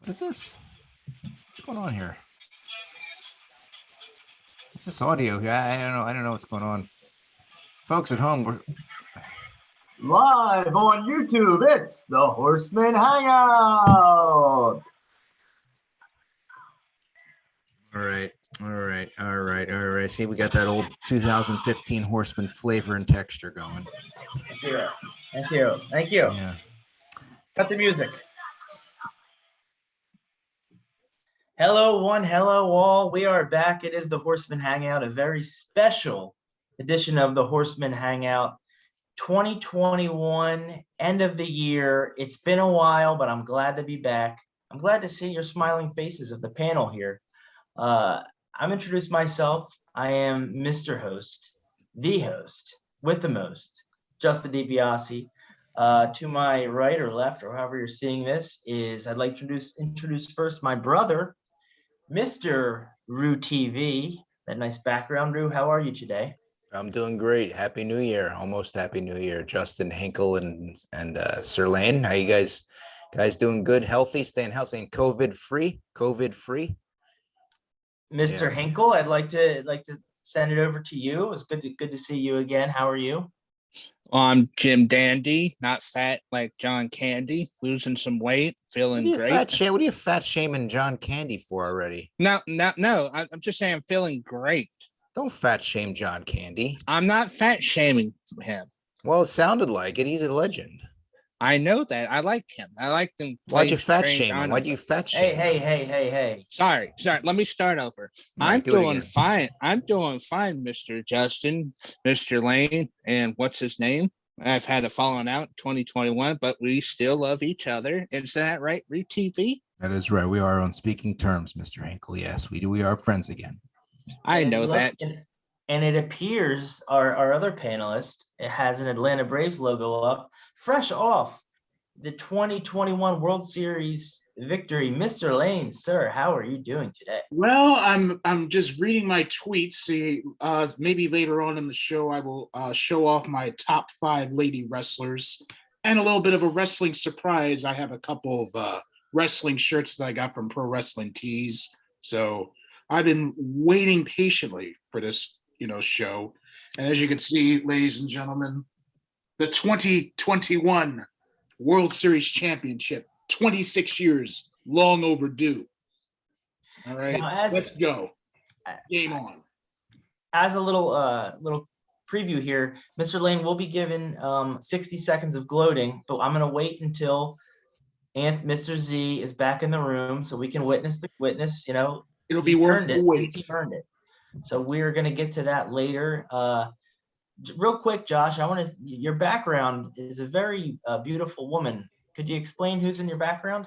What is this? What's going on here? What's this audio here? I don't know. I don't know what's going on. Folks at home, we're Live on YouTube, it's the Horsemen Hangout. all right. See, we got that old 2015 Horseman flavor and texture going. Thank you. Yeah. Cut the music. Hello, one, hello, all. We are back. It is the Horsemen Hangout, a very special edition of the Horsemen Hangout 2021, end of the year. It's been a while, but I'm glad to be back. I'm glad to see your smiling faces of the panel here. I'm introduced myself. I am Mr. Host, the host with the most, Justin DiBiase. To my right or left, or however you're seeing this, is I'd like to introduce first my brother, Mr. Rue TV. That nice background, Rue. How are you today? I'm doing great. Happy New Year. Almost Happy New Year. Justin Hinkle and Sir Lane. How you guys doing good, healthy, staying healthy and COVID free? Mr. Yeah. Hinkle, I'd like to send it over to you. It's good to see you again. How are you? Well, I'm Jim Dandy, not fat like John Candy, losing some weight, feeling great. What are you fat shaming John Candy for already? No. I'm just saying I'm feeling great. Don't fat shame John Candy. I'm not fat shaming him. Well, it sounded like it. He's a legend. I know that. I like him. I like them. Why'd you fat shame him? Why'd you fat shame him? Hey. Sorry. Let me start over. I'm doing fine. I'm doing fine, Mr. Justin, Mr. Lane, and what's his name? I've had a falling out 2021, but we still love each other. Is that right, TV? That is right. We are on speaking terms, Mr. Hinkle. Yes, we do. We are friends again. I know that. And it appears our other panelist, it has an Atlanta Braves logo up, fresh off the 2021 World Series victory. Mr. Lane, sir, how are you doing today? Well, I'm just reading my tweets. See, maybe later on in the show, I will show off my top 5 lady wrestlers and a little bit of a wrestling surprise. I have a couple of wrestling shirts that I got from Pro Wrestling Tees. So I've been waiting patiently for this, show. And as you can see, ladies and gentlemen, the 2021 World Series Championship, 26 years, long overdue. All right, let's go. Game on. As a little preview here, Mr. Lane will be given 60 seconds of gloating, but I'm going to wait until Mr. Z is back in the room so we can witness. It'll be worth the wait. He earned it. So we're going to get to that later. Real quick, Josh, your background is a very beautiful woman. Could you explain who's in your background?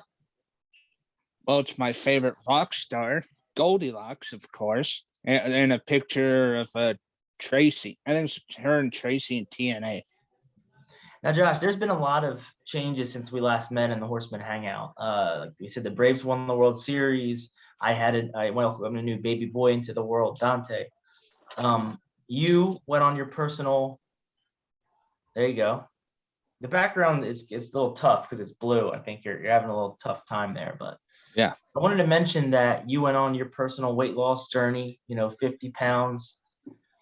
Well, it's my favorite rock star, Goldilocks, of course, and a picture of Tracy. I think it's her and Tracy in TNA. Now, Josh, there's been a lot of changes since we last met in the Horseman Hangout. Like we said, the Braves won the World Series. I welcomed a new baby boy into the world, Dante. You went on your personal. There you go. The background is a little tough because it's blue. I think you're having a little tough time there, but yeah. I wanted to mention that you went on your personal weight loss journey. 50 pounds,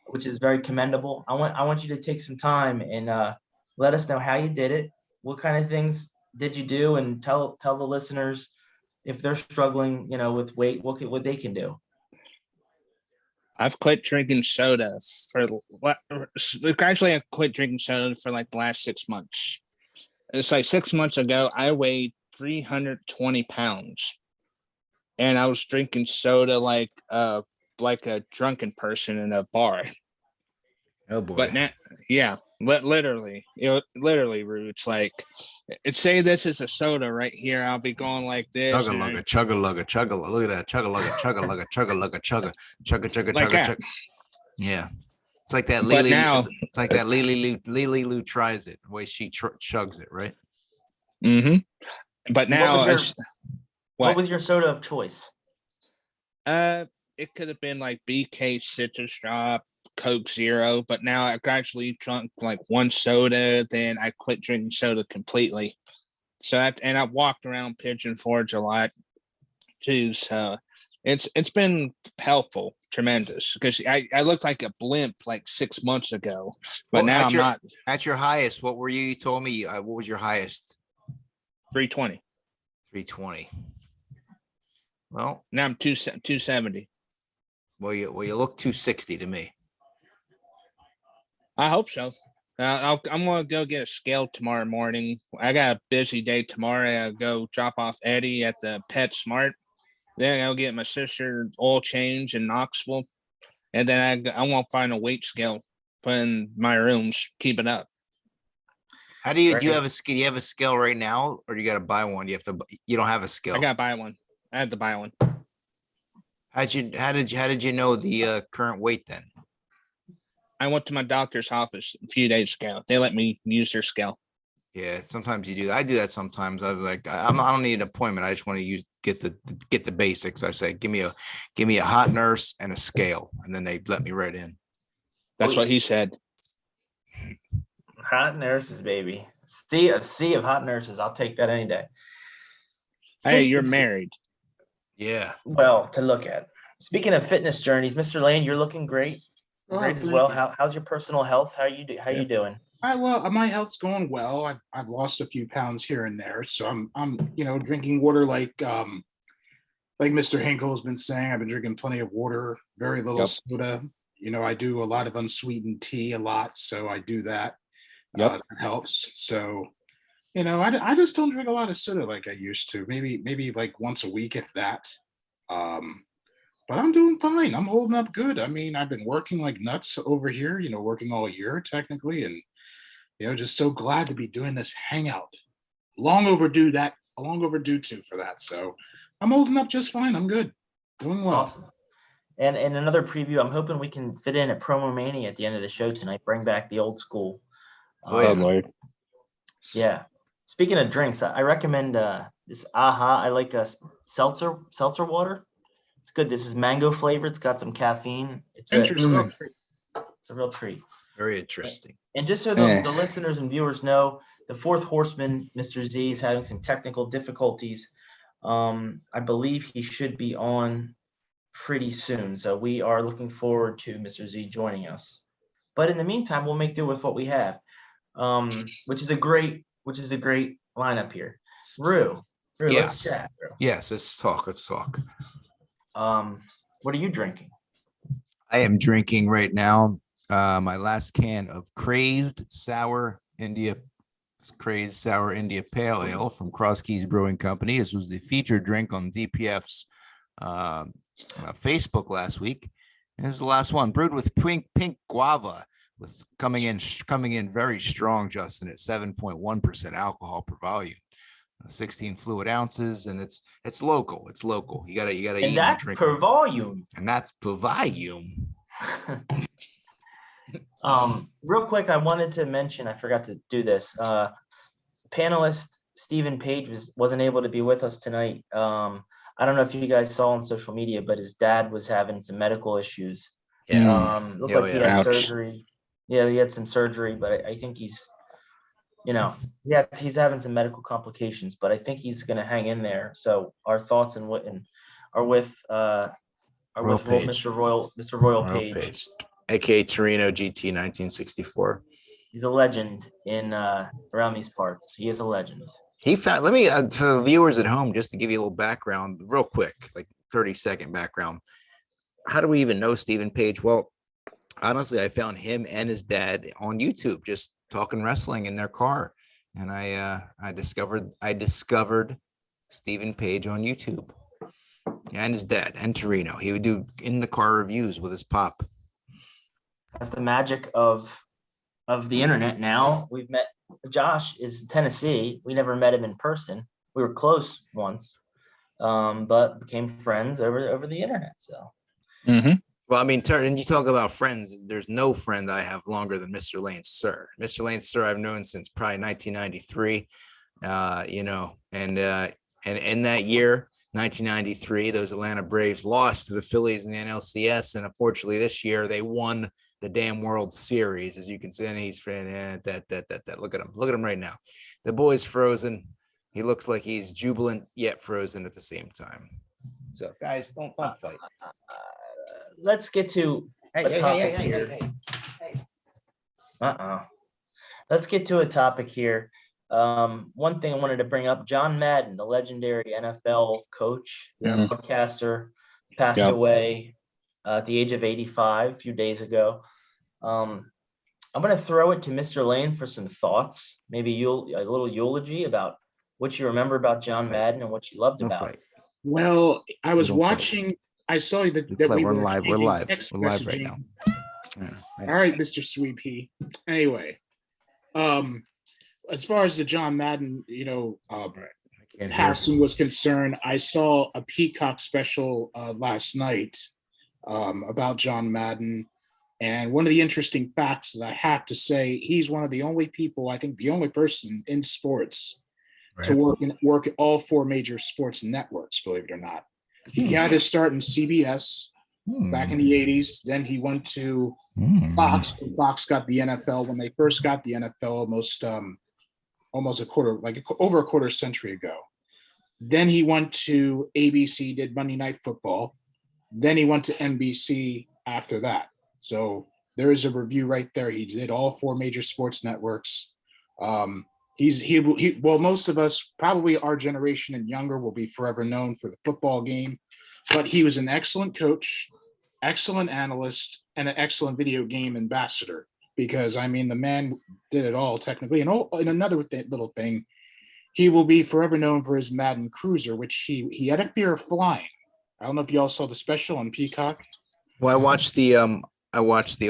which is very commendable. I want you to take some time and let us know how you did it. What kind of things did you do, and tell the listeners if they're struggling, with weight, what they can do. I've quit drinking soda I quit drinking soda for like the last 6 months. It's like 6 months ago, I weighed 320 pounds and I was drinking soda like a drunken person in a bar. Oh boy. But now, yeah, literally, Roots, like, say this is a soda right here. I'll be going like this. Chugga-lugga. Look at that. Chugga. Yeah. It's like that Lily. It's like that Lily Lou tries it, the way she chugs it, right? Mm-hmm. But now, what was your soda of choice? It could have been like BK Citrus Drop, Coke Zero, but now I gradually drunk like one soda, then I quit drinking soda completely. So I walked around Pigeon Forge a lot, too. So it's been helpful, tremendous. Because I looked like a blimp like 6 months ago, but Well, now I'm not. At your highest, what were you? You told me what was your highest? 320. 320. Well, Now I'm 270. Well, you look 260 to me. I hope so. I'm going to go get a scale tomorrow morning. I got a busy day tomorrow. I'll go drop off Eddie at the Pet Smart. Then I'll get my sister oil change in Knoxville. And then I won't find a weight scale, put in my rooms, keep it up. How do you have a scale? Do you have a scale right now, or you got to buy one? You don't have a scale. I got to buy one. I had to buy one. How did you know the current weight then? I went to my doctor's office a few days ago. They let me use their scale. Yeah, sometimes you do. I do that sometimes. I'm like, I don't need an appointment. I just want to get the basics. I say, give me a hot nurse and a scale, and then they let me right in. That's what he said. Hot nurses, baby. A sea of hot nurses. I'll take that any day. Hey, you're married. Yeah. Well, to look at. Speaking of fitness journeys, Mr. Lane, you're looking great. Great as well. How's your personal health? How you doing? Well, my health's going well. I've lost a few pounds here and there, so I'm drinking water like Mr. Hinkle has been saying. I've been drinking plenty of water, very little soda. I do a lot of unsweetened tea a lot, so I do that. That helps. So, I just don't drink a lot of soda like I used to. Maybe like once a week, if that. But I'm doing fine. I'm holding up good. I mean, I've been working like nuts over here, working all year technically. And, just so glad to be doing this hangout. Long overdue too for that. So I'm holding up just fine. I'm good. Doing well. Awesome. And another preview, I'm hoping we can fit in a promo mania at the end of the show tonight. Bring back the old school. Lord. Yeah. Speaking of drinks, I recommend this AHA. I like seltzer water. It's good. This is mango flavored. It's got some caffeine. It's a real treat. It's a real treat. Very interesting. And just so the listeners and viewers know, the fourth horseman, Mr. Z, is having some technical difficulties. I believe he should be on pretty soon. So we are looking forward to Mr. Z joining us. But in the meantime, we'll make do with what we have, which is a great lineup here. Rue, let's chat. Rue. Yes, let's talk. What are you drinking? I am drinking right now my last can of Crazed Sour India Pale Ale from Cross Keys Brewing Company. This was the featured drink on DPF's Facebook last week. And this is the last one, brewed with pink guava. Was coming in very strong, Justin, at 7.1% alcohol per volume. 16 fluid ounces, and it's local. It's local. You gotta and that's per volume. And that's per volume. Real quick, I wanted to mention, I forgot to do this. Panelist Stephen Page wasn't able to be with us tonight. I don't know if you guys saw on social media, but his dad was having some medical issues. Yeah. Looked like he had surgery. Yeah, he had some surgery, but I think he's having some medical complications, but I think he's going to hang in there. So our thoughts are with Mr. Royal Page, aka Torino GT 1964. He's a legend in around these parts. He is a legend. He found. Let me for the viewers at home, just to give you a little background, real quick, like 30-second background. How do we even know Stephen Page? Well, honestly, I found him and his dad on YouTube, just talking wrestling in their car, and I discovered Stephen Page on YouTube, and his dad and Torino. He would do in the car reviews with his pop. That's the magic of the internet. Now we've met. Josh is Tennessee. We never met him in person. We were close once, but became friends over the internet. So. Mm-hmm. Well, I mean, and you talk about friends. There's no friend I have longer than Mr. Lane Sir. Mr. Lane Sir, I've known since probably 1993. And in that year, 1993, those Atlanta Braves lost to the Phillies in the NLCS, and unfortunately, this year they won the damn World Series. As you can see, and he's that. Look at him right now. The boy's frozen. He looks like he's jubilant yet frozen at the same time. So guys, don't fight. Let's get to a topic here. Let's get to a topic here. One thing I wanted to bring up, John Madden, the legendary NFL coach, broadcaster, passed away at the age of 85 a few days ago. I'm going to throw it to Mr. Lane for some thoughts, maybe a little eulogy about what you remember about John Madden and what you loved about it. Well, I was watching. I saw that we were live. We're live. We're live right now. All right, Mr. Sweet Pea. Anyway, as far as the John Madden, passing was concerned, I saw a Peacock special last night about John Madden. And one of the interesting facts that I have to say, he's one of the only people, I think the only person in sports to work at all four major sports networks, believe it or not. He had his start in CBS back in the 80s. Then he went to Fox, and Fox got the NFL when they first got the NFL almost over a quarter century ago. Then he went to ABC, did Monday Night Football. Then he went to NBC after that. So there is a review right there. He did all four major sports networks. Most of us, probably our generation and younger, will be forever known for the football game, but he was an excellent coach, excellent analyst, and an excellent video game ambassador, because the man did it all technically. And another little thing, he will be forever known for his Madden Cruiser, which he had a fear of flying. I don't know if you all saw the special on Peacock. Well, I watched the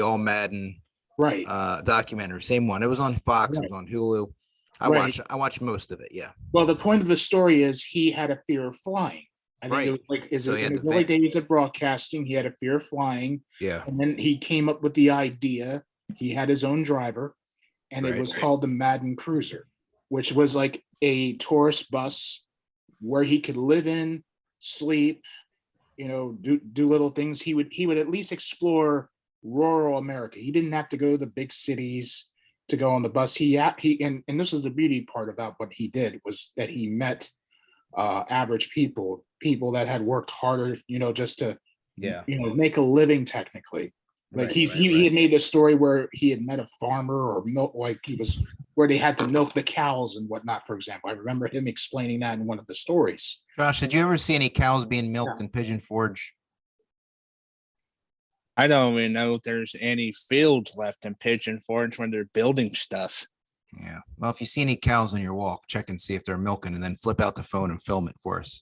All Madden documentary, same one. It was on Fox, it was on Hulu. I watched most of it, yeah. Well, the point of the story is he had a fear of flying. I think it was in his early days of broadcasting, he had a fear of flying. Yeah. And then he came up with the idea. He had his own driver, and it was called the Madden Cruiser, which was like a tourist bus where he could live in, sleep, do little things. He would at least explore rural America. He didn't have to go to the big cities to go on the bus. And this is the beauty part about what he did, was that he met average people that had worked harder, just to make a living technically. Like he had made a story where he had met a farmer or where they had to milk the cows and whatnot, for example. I remember him explaining that in one of the stories. Josh, did you ever see any cows being milked in Pigeon Forge? I don't even know if there's any fields left in Pigeon Forge when they're building stuff. Yeah. Well, if you see any cows on your walk, check and see if they're milking, and then flip out the phone and film it for us.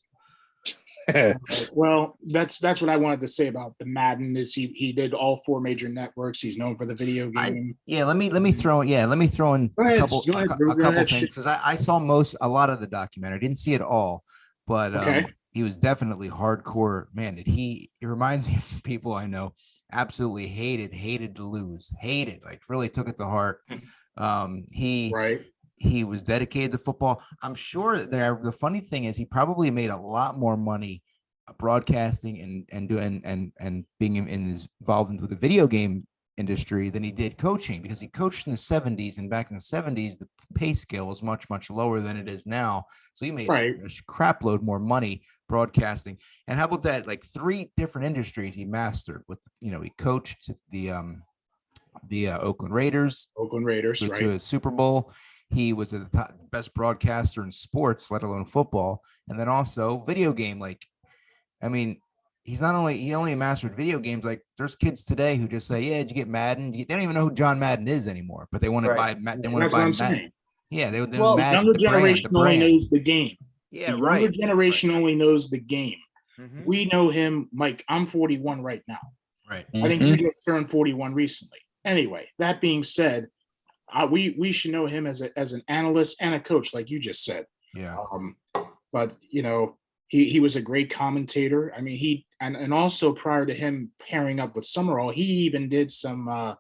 Well, that's what I wanted to say about the Madden. Is he did all four major networks. He's known for the video game. Let me throw in a couple things, because I saw a lot of the documentary. I didn't see it all, but he was definitely hardcore. Man, he reminds me of some people I know. Absolutely hated to lose, like really took it to heart. He was dedicated to football. I'm sure the funny thing is he probably made a lot more money broadcasting and being involved with the video game industry than he did coaching, because he coached in the 70s, and back in the 70s the pay scale was much much lower than it is now. So he made a crap load more money broadcasting. And how about that? Like 3 different industries he mastered with, he coached the Oakland Raiders to a Super Bowl. He was the best broadcaster in sports, let alone football. And then also video game. He only mastered video games. Like there's kids today who just say, yeah, did you get Madden? They don't even know who John Madden is anymore, but they want to buy Madden. They want to buy Madden. Yeah. Younger generation only knows the game. Yeah, the younger generation only knows the game. Mm-hmm. We know him, Mike. I'm 41 right now. Right. I think you just turned 41 recently. Anyway, that being said, we should know him as an analyst and a coach, like you just said. Yeah. But he was a great commentator. And also prior to him pairing up with Summerall, he even did some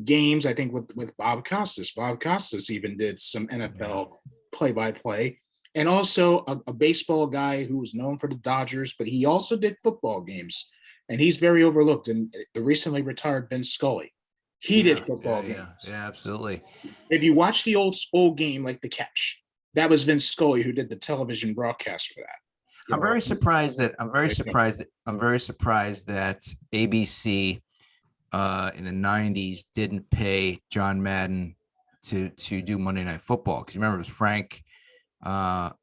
games, I think, with Bob Costas. Bob Costas even did some NFL play-by-play. And also a baseball guy who was known for the Dodgers, but he also did football games. And he's very overlooked. And the recently retired Vin Scully, he did football games. Yeah, absolutely. If you watch the old game, like The Catch, that was Vin Scully who did the television broadcast for that. I'm very surprised that ABC in the 90s didn't pay John Madden to do Monday Night Football, because you remember it was Frank Frank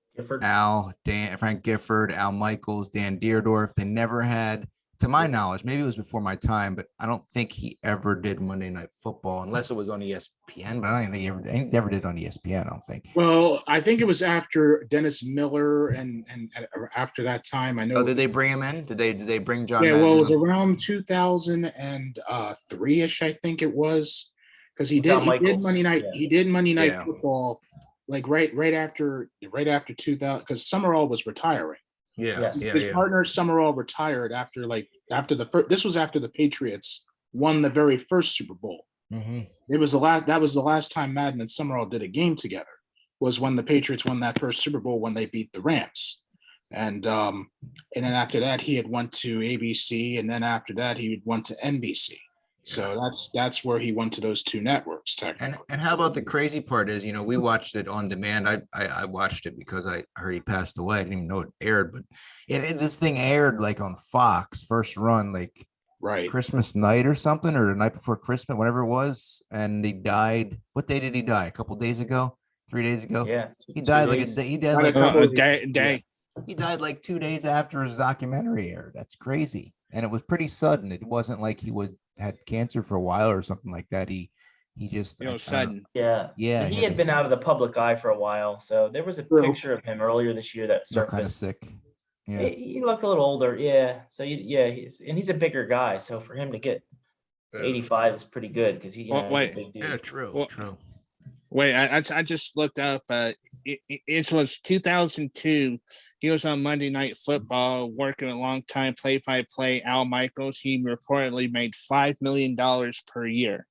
Gifford, Al Michaels, Dan Deerdorf. They never had, to my knowledge, maybe it was before my time, but I don't think he ever did Monday Night Football unless it was on ESPN. But I don't think he never did on ESPN. I don't think. Well, I think it was after Dennis Miller and after that time. I know. Oh, did they bring him in? Did they bring John? Yeah, Madden well, it was in? around 2003-ish, I think it was, because he did Monday night. Yeah. He did Monday Night Yeah. Football, like right after 2000, because Summerall was retiring. Yeah, Yes. His partner Summerall retired after the first. This was after the Patriots won the very first Super Bowl. Mm-hmm. That was the last time Madden and Summerall did a game together, was when the Patriots won that first Super Bowl when they beat the Rams. And then after that he had went to ABC, and then after that he went to NBC. So that's where he went to those two networks technically. And how about the crazy part is, we watched it on demand. I watched it because I heard he passed away. I didn't even know it aired, but this thing aired like on Fox first run, like Right. Christmas night or something, or the night before Christmas, whatever it was. And he died. What day did he die? A couple days ago? 3 days ago? Yeah. He died like Day. he died like 2 days after his documentary aired. That's crazy. And it was pretty sudden. It wasn't like he had cancer for a while or something like that. He just Sudden. Yeah. Yeah, He had been out of the public eye for a while. So there was a picture of him earlier this year that kind of surfaced. sick. Yeah. He looked a little older. Yeah. So he's a bigger guy. So for him to get to 85 is pretty good, because he's a big dude. Yeah, true. True. Wait, I just looked up. It was 2002. He was on Monday Night Football, working a long time play-by-play Al Michaels. He reportedly made $5 million per year.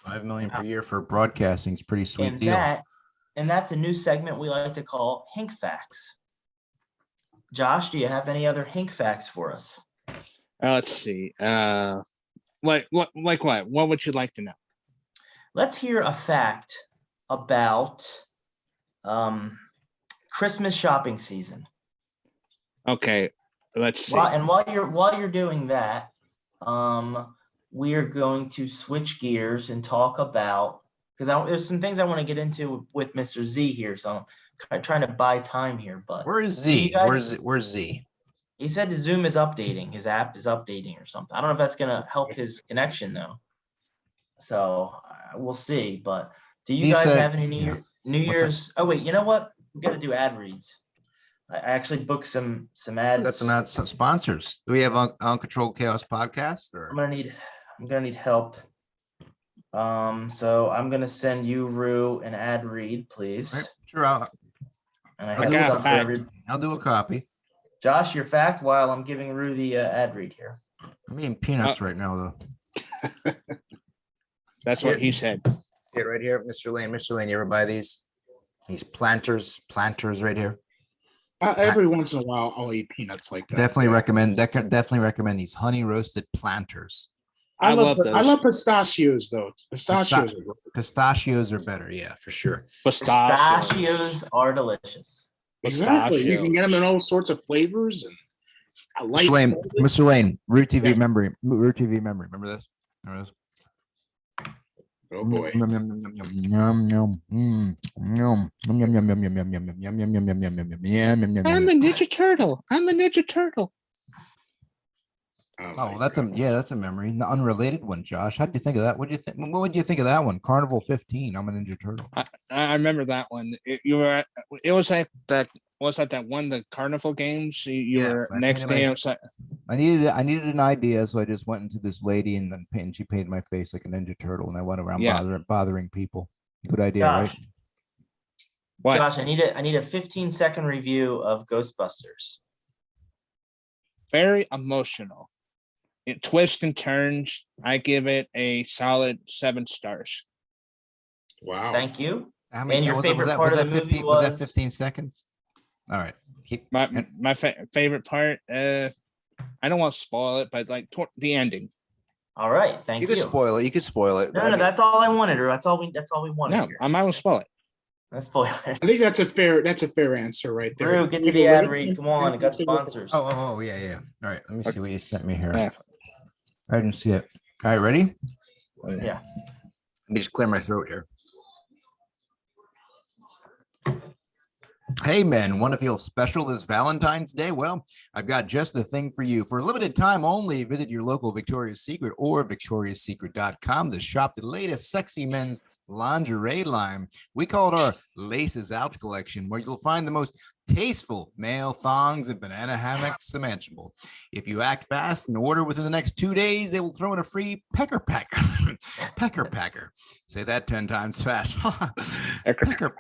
$5 million per year for broadcasting is pretty sweet deal. And that's a new segment we like to call Hink Facts. Josh, do you have any other Hink Facts for us? Let's see. Like what? What would you like to know? Let's hear a fact about Christmas shopping season. Okay, let's see. And while you're doing that, we are going to switch gears and talk about, because there's some things I want to get into with Mr. Z here, so I'm trying to buy time here. But where is Z? Where's Z? He said his Zoom is updating. His app is updating or something. I don't know if that's gonna help his connection though. So we'll see. But do you guys have any New Year's? Oh wait, you know what? We got to do ad reads. I actually booked some ads. That's some sponsors. Do we have Uncontrolled Chaos podcast? Or I'm gonna need help. So I'm gonna send you, Rue, an ad read, please. Right, sure. I'll do a copy. Josh, your fact while I'm giving Rue the ad read here. I'm eating peanuts right now, though. That's what he said. Yeah, right here, Mr. Lane. Mr. Lane, you ever buy these planters right here? Every once in a while, I'll eat peanuts like that. Definitely recommend these honey roasted planters. I love those. I love pistachios though. Pistachios are better, yeah, for sure. Pistachios are delicious. Exactly. You can get them in all sorts of flavors. And I like Mr. Lane, Root TV memory. Root TV memory. Remember this? Oh boy. I'm a Ninja Turtle. Oh, that's a memory. The unrelated one, Josh. How'd you think of that? What would you think of that one? Carnival 15. I'm a Ninja Turtle. I remember that one. It was like that. Was that one of the carnival games? You were next day outside. I needed an idea, so I just went into this lady and she painted my face like a Ninja Turtle, and I went around bothering people. Good idea, Josh, right? What? Josh, I need a 15-second review of Ghostbusters. Very emotional. It twists and turns. I give it a solid 7 stars. Wow. Thank you. And your favorite part of the movie was that 15 seconds? All right. My favorite part, I don't want to spoil it, but like the ending. All right, thank you. You could spoil it. No, that's all I wanted, or that's all we wanted. No, here. I'm not gonna spoil it. No spoilers. I think that's a fair answer right there. Drew, get to the ad read. Come on, it got sponsors. Yeah. All right, let me see what you sent me here. Yeah. I didn't see it. All right, ready? Yeah. Let me just clear my throat here. Hey men, want to feel special this Valentine's Day? Well, I've got just the thing for you. For a limited time only, visit your local Victoria's Secret or victoriassecret.com to shop the latest sexy men's lingerie line. We call it our Laces Out collection, where you'll find the most tasteful male thongs and banana hammocks imaginable. If you act fast and order within the next 2 days, they will throw in a free pecker packer. Pecker packer. Say that 10 times fast. Pecker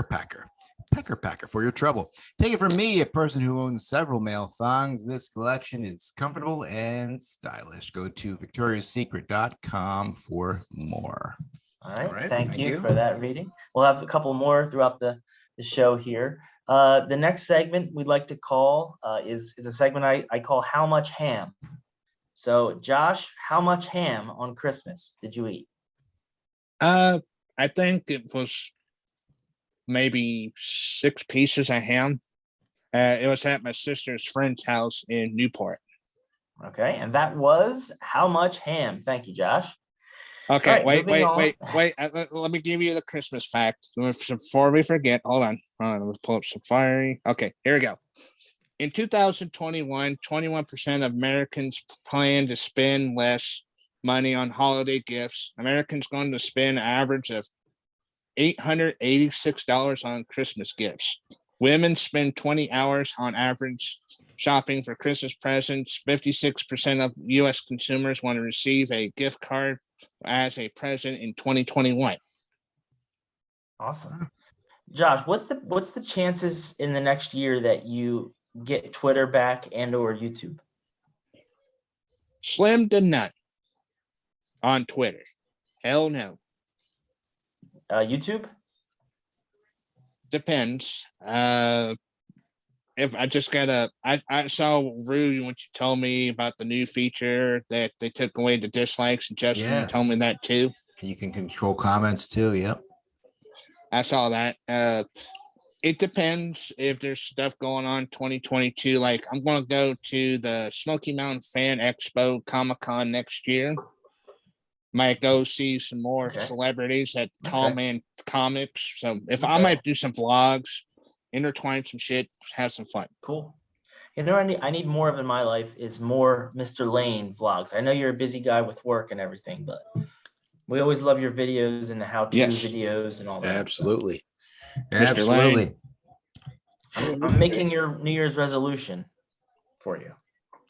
packer. Pecker packer for your trouble. Take it from me, a person who owns several male thongs. This collection is comfortable and stylish. Go to victoriassecret.com for more. All right. Thank you for that reading. We'll have a couple more throughout the show here. The next segment we'd like to call is a segment I call How Much Ham? So Josh, how much ham on Christmas did you eat? I think it was maybe 6 pieces of ham. It was at my sister's friend's house in Newport. Okay, and that was how much ham? Thank you, Josh. Okay, right, wait. Let me give you the Christmas fact before we forget. Hold on. Let's pull up Safari. Okay, here we go. In 2021, 21% of Americans plan to spend less money on holiday gifts. Americans going to spend an average of $886 on Christmas gifts. Women spend 20 hours on average shopping for Christmas presents. 56% of U.S. consumers want to receive a gift card as a present in 2021. Awesome. Josh, what's the chances in the next year that you get Twitter back and or YouTube? Slim to none on Twitter. Hell no. YouTube? Depends. If I just I saw Rue when you told me about the new feature that they took away the dislikes, and Justin told me that too. And you can control comments too. Yep. I saw that. It depends if there's stuff going on 2022. Like I'm going to go to the Smoky Mountain Fan Expo Comic-Con next year. Might go see some more celebrities at Tall Man Comics. So if I might do some vlogs, intertwine some shit, have some fun. Cool. You know, I need more of in my life is more Mr. Lane vlogs. I know you're a busy guy with work and everything, but we always love your videos and the how-to videos and all that. Absolutely. Mr. Lane. I'm making your New Year's resolution for you.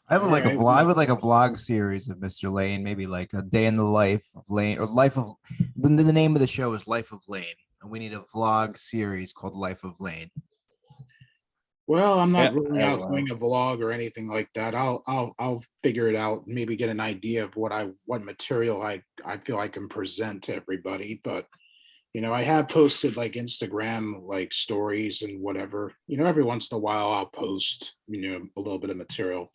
I would like a vlog. I would like a vlog series of Mr. Lane, maybe like a day in the life of Lane, or life of. The name of the show is Life of Lane, and we need a vlog series called Life of Lane. Well, I'm not ruling out doing a vlog or anything like that. I'll figure it out. Maybe get an idea of what material I feel I can present to everybody. But I have posted like Instagram like stories and whatever. Every once in a while I'll post a little bit of material.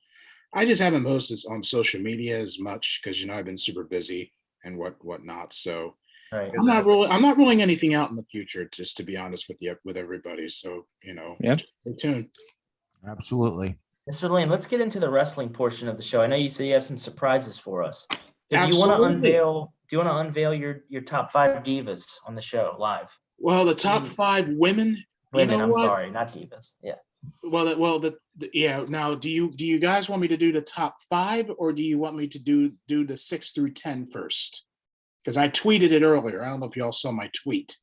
I just haven't posted on social media as much because I've been super busy and whatnot. So I'm not ruling anything out in the future, just to be honest with everybody. So just stay tuned. Absolutely. Mr. Lane, let's get into the wrestling portion of the show. I know you say you have some surprises for us. Do you want to unveil your top 5 divas on the show live? Well, the top 5 women. I'm sorry, not divas. Yeah. Now, do you guys want me to do the top 5, or do you want me to do the 6 through 10 first? Because I tweeted it earlier. I don't know if y'all saw my tweet.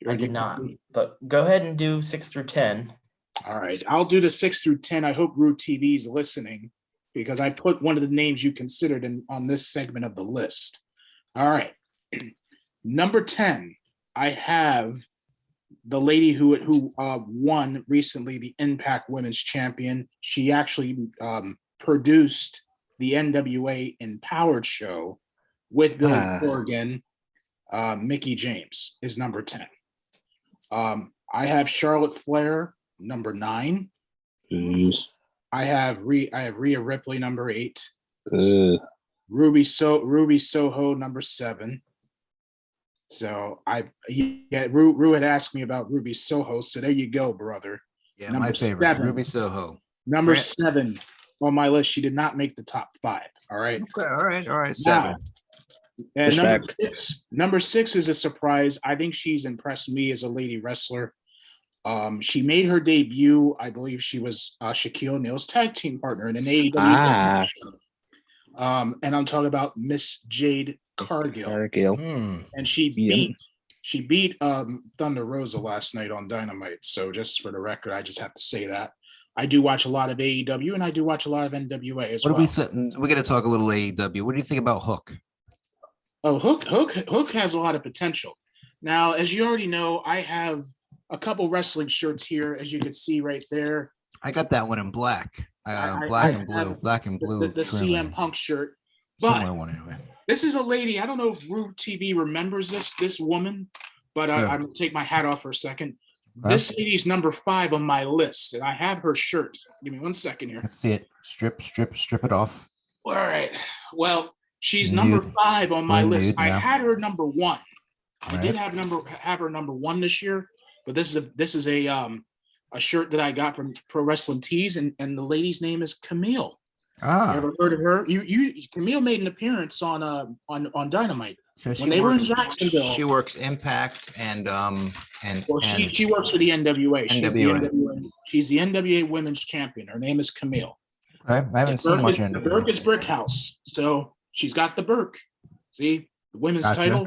I did not, but go ahead and do 6 through 10. All right, I'll do the 6 through 10. I hope Root TV is listening, because I put one of the names you considered on this segment of the list. All right, number 10, I have the lady who won recently the Impact Women's Champion. She actually produced the NWA Empowered show with Billy Corgan. Mickie James is number 10. I have Charlotte Flair, number 9. I have Rhea Ripley, number 8. Ruby Soho, number 7. So Rue had asked me about Ruby Soho. So there you go, brother. Yeah, my favorite, Ruby Soho. Number 7 on my list. She did not make the top 5. All right. Okay. All right. 7. Now, and number six is a surprise. I think she's impressed me as a lady wrestler. She made her debut. I believe she was Shaquille O'Neal's tag team partner in an AEW. And I'm talking about Miss Jade Cargill. And she beat Thunder Rosa last night on Dynamite. So just for the record, I just have to say that. I do watch a lot of AEW and I do watch a lot of NWA as well. We got to talk a little AEW. What do you think about Hook? Oh, Hook has a lot of potential. Now, as you already know, I have a couple wrestling shirts here, as you can see right there. I got that one in black. Black and blue. The CM Punk shirt. But one anyway. This is a lady. I don't know if Root TV remembers this woman, but I'm going to take my hat off for a second. This lady's number 5 on my list, and I have her shirt. Give me 1 second here. Let's see it. Strip it off. All right. Well, she's number 5 on my list. I had her number 1. I did have her number 1 this year, but this is a shirt that I got from Pro Wrestling Tees, and the lady's name is Camille. You ever heard of her? Camille made an appearance on Dynamite. So when they were in Jacksonville. She works Impact and she works for the NWA. She's the NWA Women's Champion. Her name is Camille. Okay. I haven't seen much. The Burke is Brick House, so she's got the Burke. See the women's title,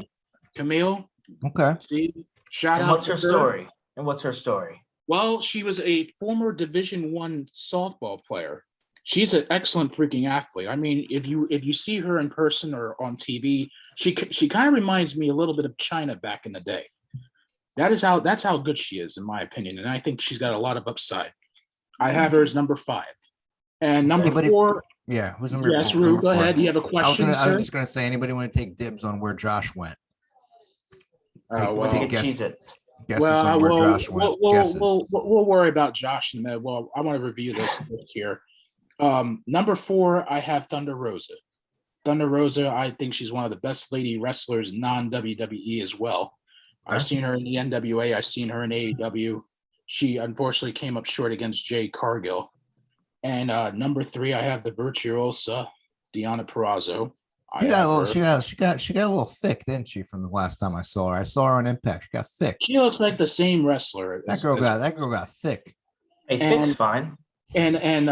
Camille. Okay. See, shout out. What's her story? And what's her story? Well, she was a former Division I softball player. She's an excellent freaking athlete. I mean, if you see her in person or on TV, she kind of reminds me a little bit of Chyna back in the day. That's how good she is, in my opinion, and I think she's got a lot of upside. I have her as number 5, and number 4. Yeah, who's number 4? Yes, Rue, go ahead. You have a question, I was just going to say, anybody want to take dibs on where Josh went? We'll worry about Josh in a minute. Well, I want to review this here. Number 4, I have Thunder Rosa. Thunder Rosa, I think she's one of the best lady wrestlers non-WWE as well. I've seen her in the NWA. I've seen her in AEW. She unfortunately came up short against Jade Cargill. And number 3, I have the virtuosa, Deonna Purrazzo. She got a little thick, didn't she? From the last time I saw her, on Impact. She got thick. She looks like the same wrestler. That girl got thick. Hey, thick's fine. And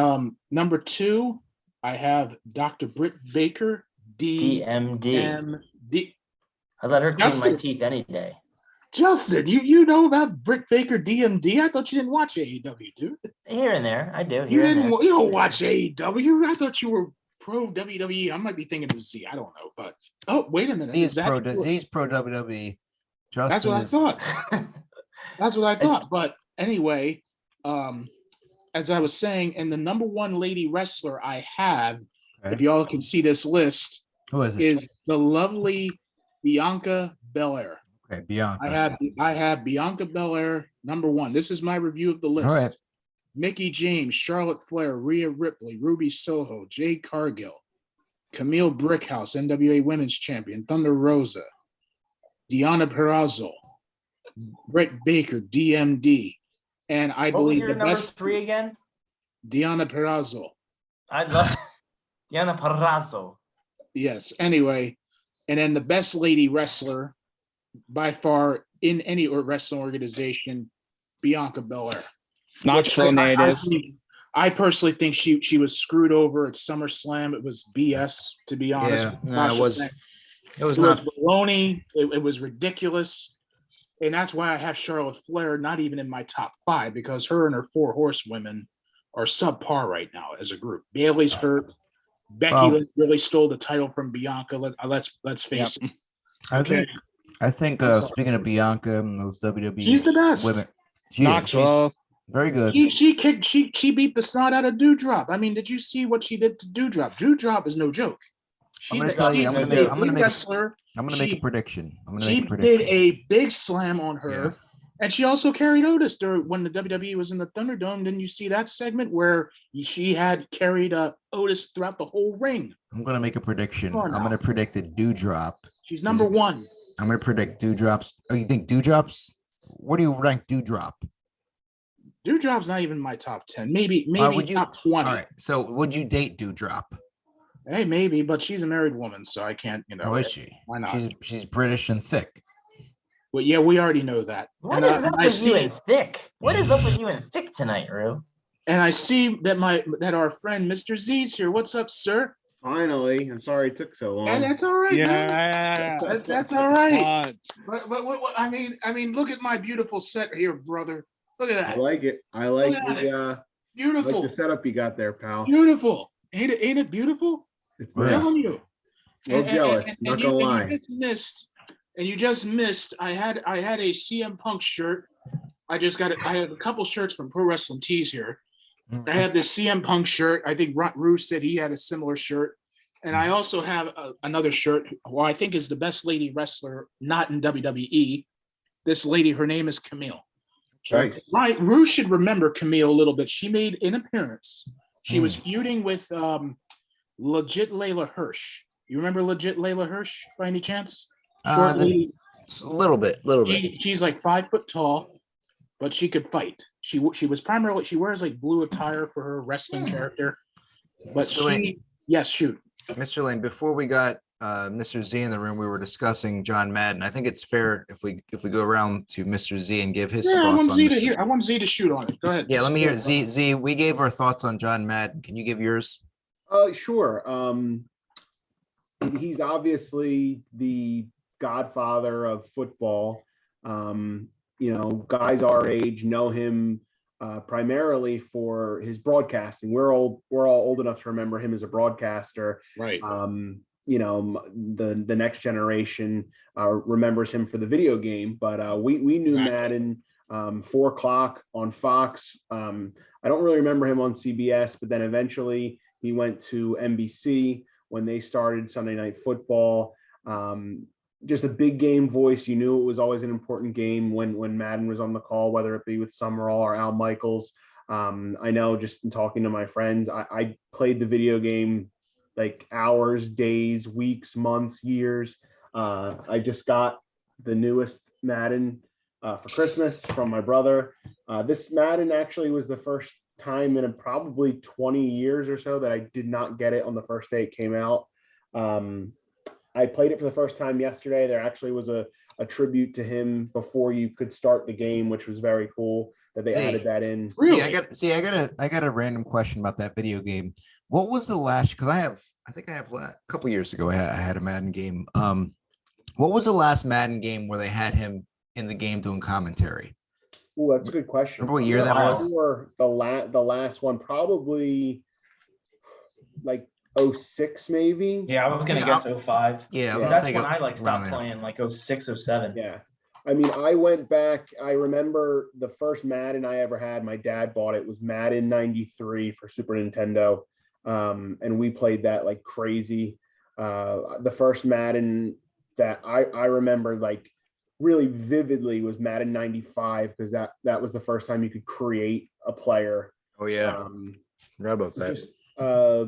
number 2, I have Dr. Britt Baker, DMD. I let her clean my teeth any day. Justin, you know about Britt Baker, DMD? I thought you didn't watch AEW, dude. Here and there, I do. You don't watch AEW. I thought you were pro WWE. I might be thinking of Z. I don't know, but wait a minute. He's pro WWE. Justin That's what I thought. That's what I thought. But anyway, as I was saying, and the number 1 lady wrestler I have, if y'all can see this list, who is it? Is the lovely Bianca Belair. Okay, Bianca. I have Bianca Belair, number 1. This is my review of the list. All right. Mickie James, Charlotte Flair, Rhea Ripley, Ruby Soho, Jade Cargill, Camille Brickhouse, NWA Women's Champion, Thunder Rosa, Deonna Purrazzo, Britt Baker, DMD, and I believe was your number 3 again? Deonna Purrazzo. I love Deonna Purrazzo. Yes. Anyway, and then the best lady wrestler by far in any wrestling organization, Bianca Belair. Knoxville native. I personally think she was screwed over at SummerSlam. It was BS, to be honest. Yeah, no, it was not baloney. It was ridiculous. And that's why I have Charlotte Flair not even in my top 5, because her and her 4 horsewomen are subpar right now as a group. Bayley's hurt. Becky Lynch really stole the title from Bianca. Let's face it. I think speaking of Bianca and those WWE, she's the best. Women, Knoxville. Very good. She beat the snot out of Doudrop. I mean, did you see what she did to Doudrop? Doudrop is no joke. I'm going to tell you. I'm going to make a prediction. She did a big slam on her, and she also carried Otis when the WWE was in the Thunderdome. Didn't you see that segment where she had carried Otis throughout the whole ring? I'm going to make a prediction. I'm going to predict a Doudrop. She's number 1. I'm gonna predict Dewdrops. Oh, you think Dewdrops? What do you rank Dewdrop? Dewdrop's not even my top 10. Maybe Would you? top 20. All right. So would you date Dewdrop? Hey, maybe, but she's a married woman, so I can't, Oh, is she? Why not? She's British and thick. But yeah, we already know that. What is up with you and thick? What is up with you and thick tonight, Rue? And I see that our friend Mr. Z's here. What's up, sir? Finally, I'm sorry it took so long. And that's all right. Yeah, that's all right. But I mean, look at my beautiful set here, brother. Look at I that. like it. I like Beautiful. like the setup you got there, pal. Beautiful. Ain't it beautiful? It's I'm telling you. a little jealous. Not gonna lie. You just missed. I had a CM Punk shirt. I had a couple shirts from Pro Wrestling Tees here. I had the CM Punk shirt. I think Rue said he had a similar shirt. And I also have another shirt, who I think is the best lady wrestler, not in WWE. This lady, her name is Camille. Nice. Right. Rue should remember Camille a little bit. She made an appearance. She was feuding with Legit Layla Hirsch. You remember Legit Layla Hirsch by any chance? Short lady. A little bit. She's like 5 foot tall, but she could fight. She wears like blue attire for her wrestling character. But yes, shoot. Mr. Lane, before we got Mr. Z in the room, we were discussing John Madden. I think it's fair if we go around to Mr. Z and give his thoughts I on want Z to shoot on it. Go ahead. Yeah, let me hear it. Z, we gave our thoughts on John Madden. Can you give yours? Sure. He's obviously the godfather of football. Guys our age know him primarily for his broadcasting. We're all old enough to remember him as a broadcaster. Right. The next generation remembers him for the video game, but we knew Madden 4 o'clock on Fox. I don't really remember him on CBS, but then eventually he went to NBC when they started Sunday Night Football. Just a big game voice. You knew it was always an important game when Madden was on the call, whether it be with Summerall or Al Michaels. I know just in talking to my friends, I played the video game like hours, days, weeks, months, years. I just got the newest Madden for Christmas from my brother. This Madden actually was the first time in probably 20 years or so that I did not get it on the first day it came out. I played it for the first time yesterday. There actually was a tribute to him before you could start the game, which was very cool that they added that in. Really? I got a random question about that video game. What was the last? Because I think I have a couple years ago. I had a Madden game. What was the last Madden game where they had him in the game doing commentary? Oh, that's a good question. Remember what year that was? The last one, probably like 06 maybe. Yeah, I was gonna guess 05. Yeah, that's when I stopped playing, like 06, 07. Yeah. I mean, I went back. I remember the first Madden I ever had. My dad bought it. Was Madden 93 for Super Nintendo. And we played that like crazy. The first Madden that I remember like really vividly was Madden 95, because that was the first time you could create a player. Oh yeah. Forgot about that. Just, I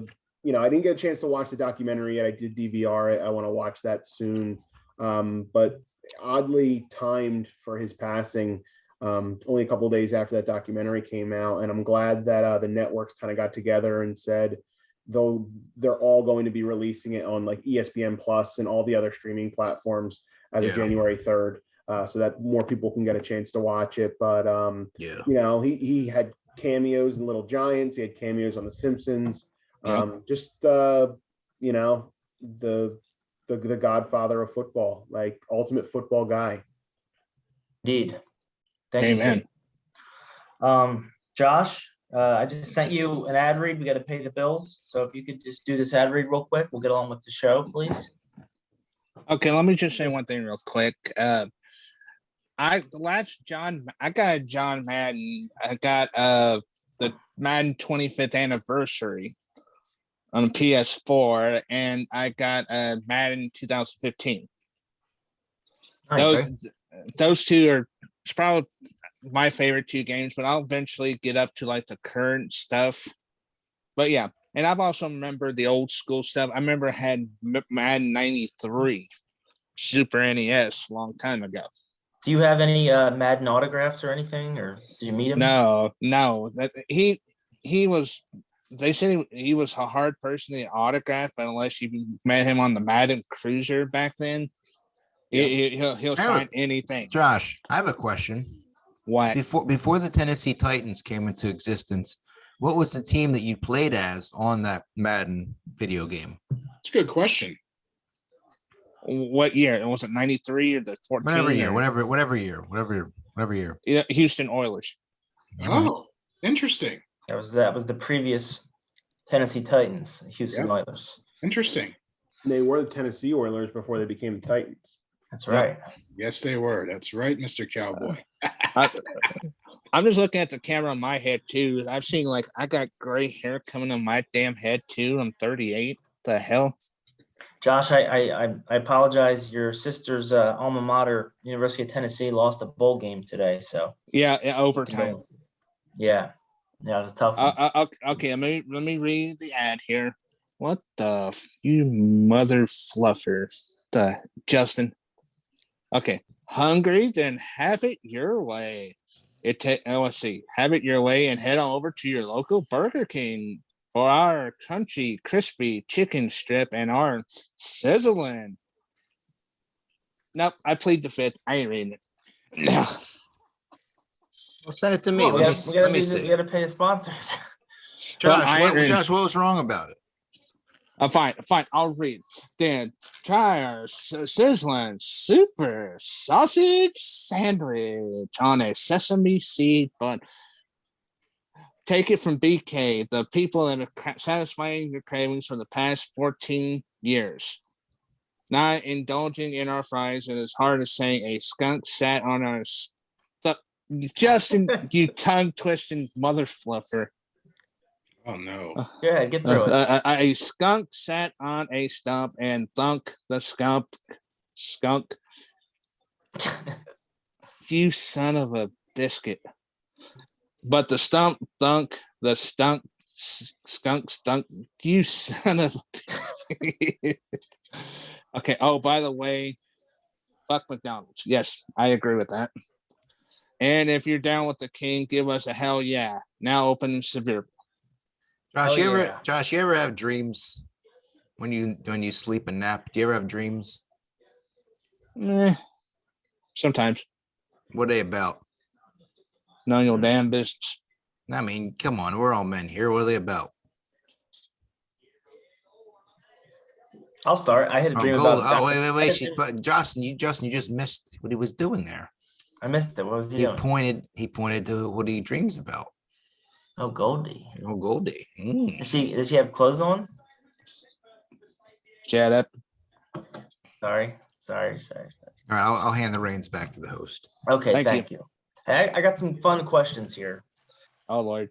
didn't get a chance to watch the documentary yet. I did DVR it. I want to watch that soon. But oddly timed for his passing, only a couple of days after that documentary came out. And I'm glad that the networks kind of got together and said, though they're all going to be releasing it on like ESPN Plus and all the other streaming platforms as of January 3rd, so that more people can get a chance to watch it. But he had cameos in Little Giants. He had cameos on The Simpsons. The godfather of football, like ultimate football guy. Indeed. Thank you. Josh, I just sent you an ad read. We got to pay the bills. So if you could just do this ad read real quick, we'll get on with the show, please. Okay, let me just say one thing real quick. I got John Madden. I got the Madden 25th anniversary on PS4, and I got Madden 2015. Nice. Those two are probably my favorite two games, but I'll eventually get up to like the current stuff. But yeah, and I've also remembered the old school stuff. I remember I had Madden 93 Super NES a long time ago. Do you have any Madden autographs or anything, or did you meet him? No. That he was. They said he was a hard person to autograph unless you met him on the Madden Cruiser back then. He'll sign anything. Josh, I have a question. What? Before the Tennessee Titans came into existence, what was the team that you played as on that Madden video game? It's a good question. What year? Was it 93 or the 14? Whatever year. Yeah, Houston Oilers. Oh, interesting. That was the previous Tennessee Titans, Houston Oilers. Interesting. They were the Tennessee Oilers before they became the Titans. That's right. Yes, they were. That's right, Mr. Cowboy. I'm just looking at the camera on my head too. I've seen I got gray hair coming on my damn head too. I'm 38. The hell? Josh, I apologize. Your sister's alma mater, University of Tennessee, lost a bowl game today. So yeah, overtime. Yeah, it was a tough one. Okay, let me read the ad here. What the you mother fluffer, Justin? Okay, hungry? Then have it your way. Let's see. Have it your way and head on over to your local Burger King for our crunchy, crispy chicken strip and our sizzling. Nope, I plead the fifth. I ain't reading it. No. Well, send it to me. We got to pay the sponsors. Josh, what was wrong about it? Fine. I'll read. Then try our sizzling super sausage sandwich on a sesame seed bun. Take it from BK, the people that are satisfying your cravings for the past 14 years. Not indulging in our fries, it is hard as saying a skunk sat on our Justin, you tongue twisting mother fluffer. Oh no. Go ahead, get through it. A skunk sat on a stump and thunk the skunk. You son of a biscuit. But the stump thunk, the skunk stunk. You son of a Okay. Oh, by the way, fuck McDonald's. Yes, I agree with that. And if you're down with the king, give us a hell yeah. Now open in severe. Josh, you ever have dreams when you sleep and nap? Do you ever have dreams? Sometimes. What are they about? None of your damn business. I mean, come on, we're all men here. What are they about? I'll start. I had a dream about. Oh, wait. Justin, you just missed what he was doing there. I missed it. What was he doing? He pointed to what he dreams about. Oh, Goldie. Oh, Goldie. Mm. Does she have clothes on? Shut up. Sorry. All right, I'll hand the reins back to the host. Okay, thank you. Hey, I got some fun questions here. Oh Lord.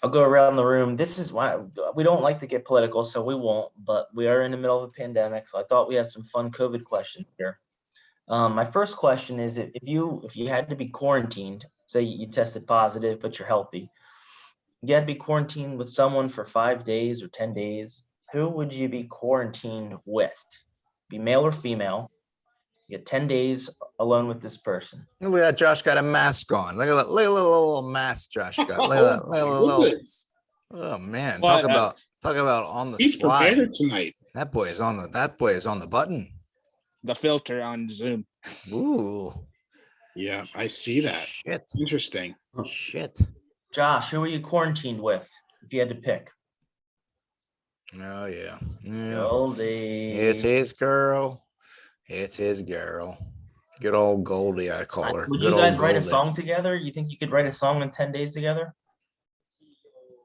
I'll go around the room. This is why we don't like to get political, so we won't. But we are in the middle of a pandemic, so I thought we have some fun COVID questions here. My first question is: if you had to be quarantined, say you tested positive but you're healthy, you had to be quarantined with someone for 5 days or 10 days. Who would you be quarantined with? Be male or female? You get 10 days alone with this person. Look at that. Josh got a mask on. Look at that little mask Josh got. Look at that. Oh man. Talk about on the He's fly. prepared tonight. That boy is on the button. The filter on Zoom. Ooh. Yeah, I see that. Shit. Interesting. Shit. Josh, who are you quarantined with if you had to pick? Oh yeah. Goldie. It's his girl. Good old Goldie, I call her. Would you guys write a song together? You think you could write a song in 10 days together?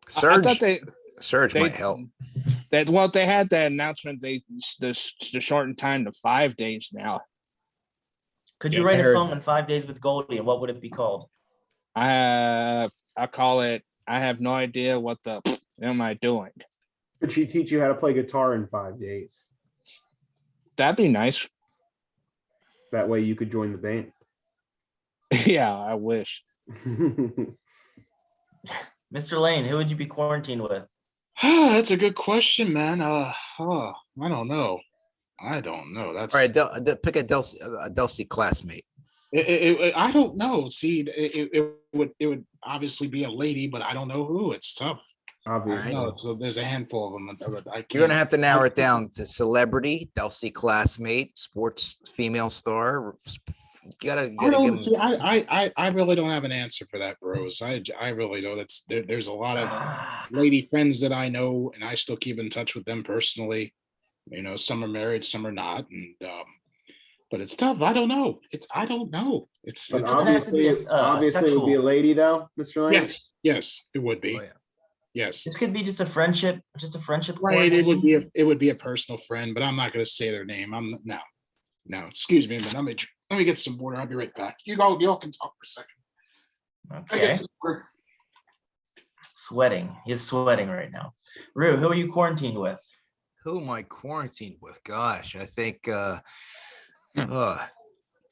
Surge might help. They had the announcement. They shortened time to 5 days now. Could you write a song in 5 days with Goldie, and what would it be called? I call it. I have no idea what the am I doing. Could she teach you how to play guitar in 5 days? That'd be nice. That way you could join the band. Yeah, I wish. Mr. Lane, who would you be quarantined with? That's a good question, man. I don't know. I don't know. That's All right, pick a Delsey classmate. I don't know. See, it would obviously be a lady, but I don't know who. It's tough. Obviously. No, so there's a handful of them. But I can't. You're gonna have to narrow it down to celebrity, Delsey classmate, sports female star. You gotta I give don't them. see. I really don't have an answer for that, bros. I really don't. There's a lot of lady friends that I know, and I still keep in touch with them personally. You know, some are married, some are not, and but it's tough. I don't know. I don't know. But It doesn't have to be obviously it would be a sexual. lady though, Mr. Lane. yes, it would be. Oh, yeah. Yes. This could be just a friendship Right, it would quarantine. be a personal friend, but I'm not going to say their name. No. Excuse me, but let me get some water. I'll be right back. Y'all can talk for a second. I Okay. get some water. Sweating. He's sweating right now. Rue, who are you quarantined with? Who am I quarantined with? Gosh, I think. And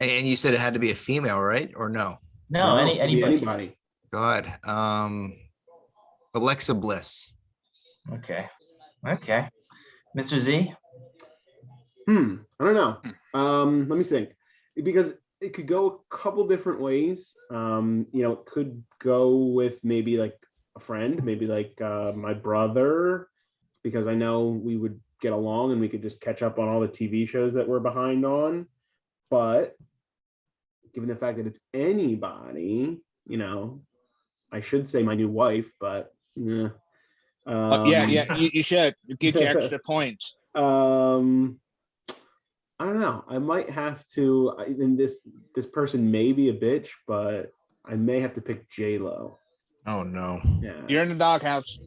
you said it had to be a female, right? Or no? No, it could be anybody. God. Alexa Bliss. Okay. Mr. Z? I don't know. Let me think. Because it could go a couple different ways. It could go with maybe like a friend, maybe like my brother, because I know we would get along and we could just catch up on all the TV shows that we're behind on. But given the fact that it's anybody, I should say my new wife, but yeah. You should get your extra points. I don't know. I might have to. And this person may be a bitch, but I may have to pick J-Lo. Oh no. Yeah. You're in the doghouse.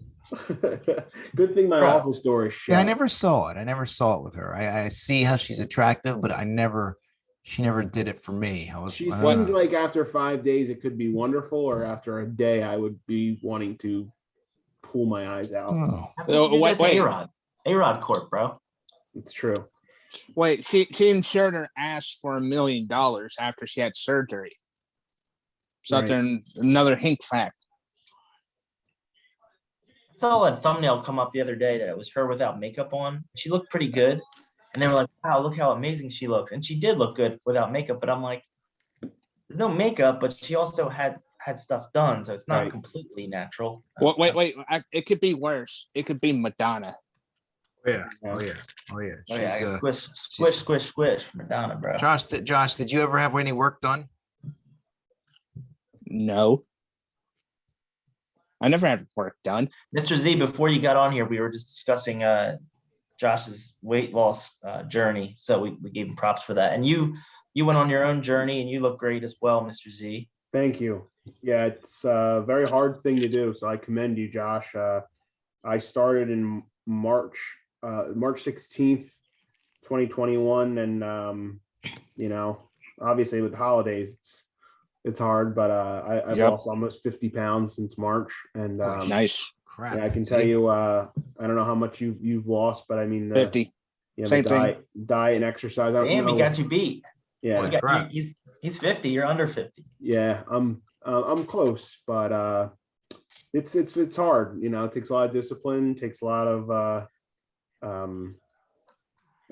Good thing my office door is shut. Yeah, I never saw it with her. I see how she's attractive, but she never did it for me. She seems like after 5 days it could be wonderful, or after a day I would be wanting to pull my eyes out. Wait. A-Rod Corp, bro. It's true. Wait, she insured her ass for $1 million after she had surgery. So Right. there's another hink fact. I saw a thumbnail come up the other day that it was her without makeup on. She looked pretty good. And they were like, wow, look how amazing she looks. And she did look good without makeup, but I'm like, there's no makeup, but she also had stuff done. So it's not Right. completely natural. Wait. It could be worse. It could be Madonna. Yeah. Yeah. Oh yeah. Oh, yeah, I She's, got squish, Madonna, bro. Josh, did you ever have any work done? No. I never had work done. Mr. Z, before you got on here, we were just discussing Josh's weight loss journey. So we gave him props for that. And you went on your own journey and you look great as well, Mr. Z. Thank you. Yeah, it's a very hard thing to do. So I commend you, Josh. I started in March 16th, 2021. And, obviously with the holidays, it's hard, but I've lost almost 50 pounds since March. And Nice. Crap. yeah, I can tell you, I don't know how much you've lost, but I mean, 50. Same thing. Diet and exercise. I don't Damn, know. he got you beat. Yeah, Crap. He's 50. You're under 50. yeah, I'm close, but it's hard. It takes a lot of discipline, takes a lot of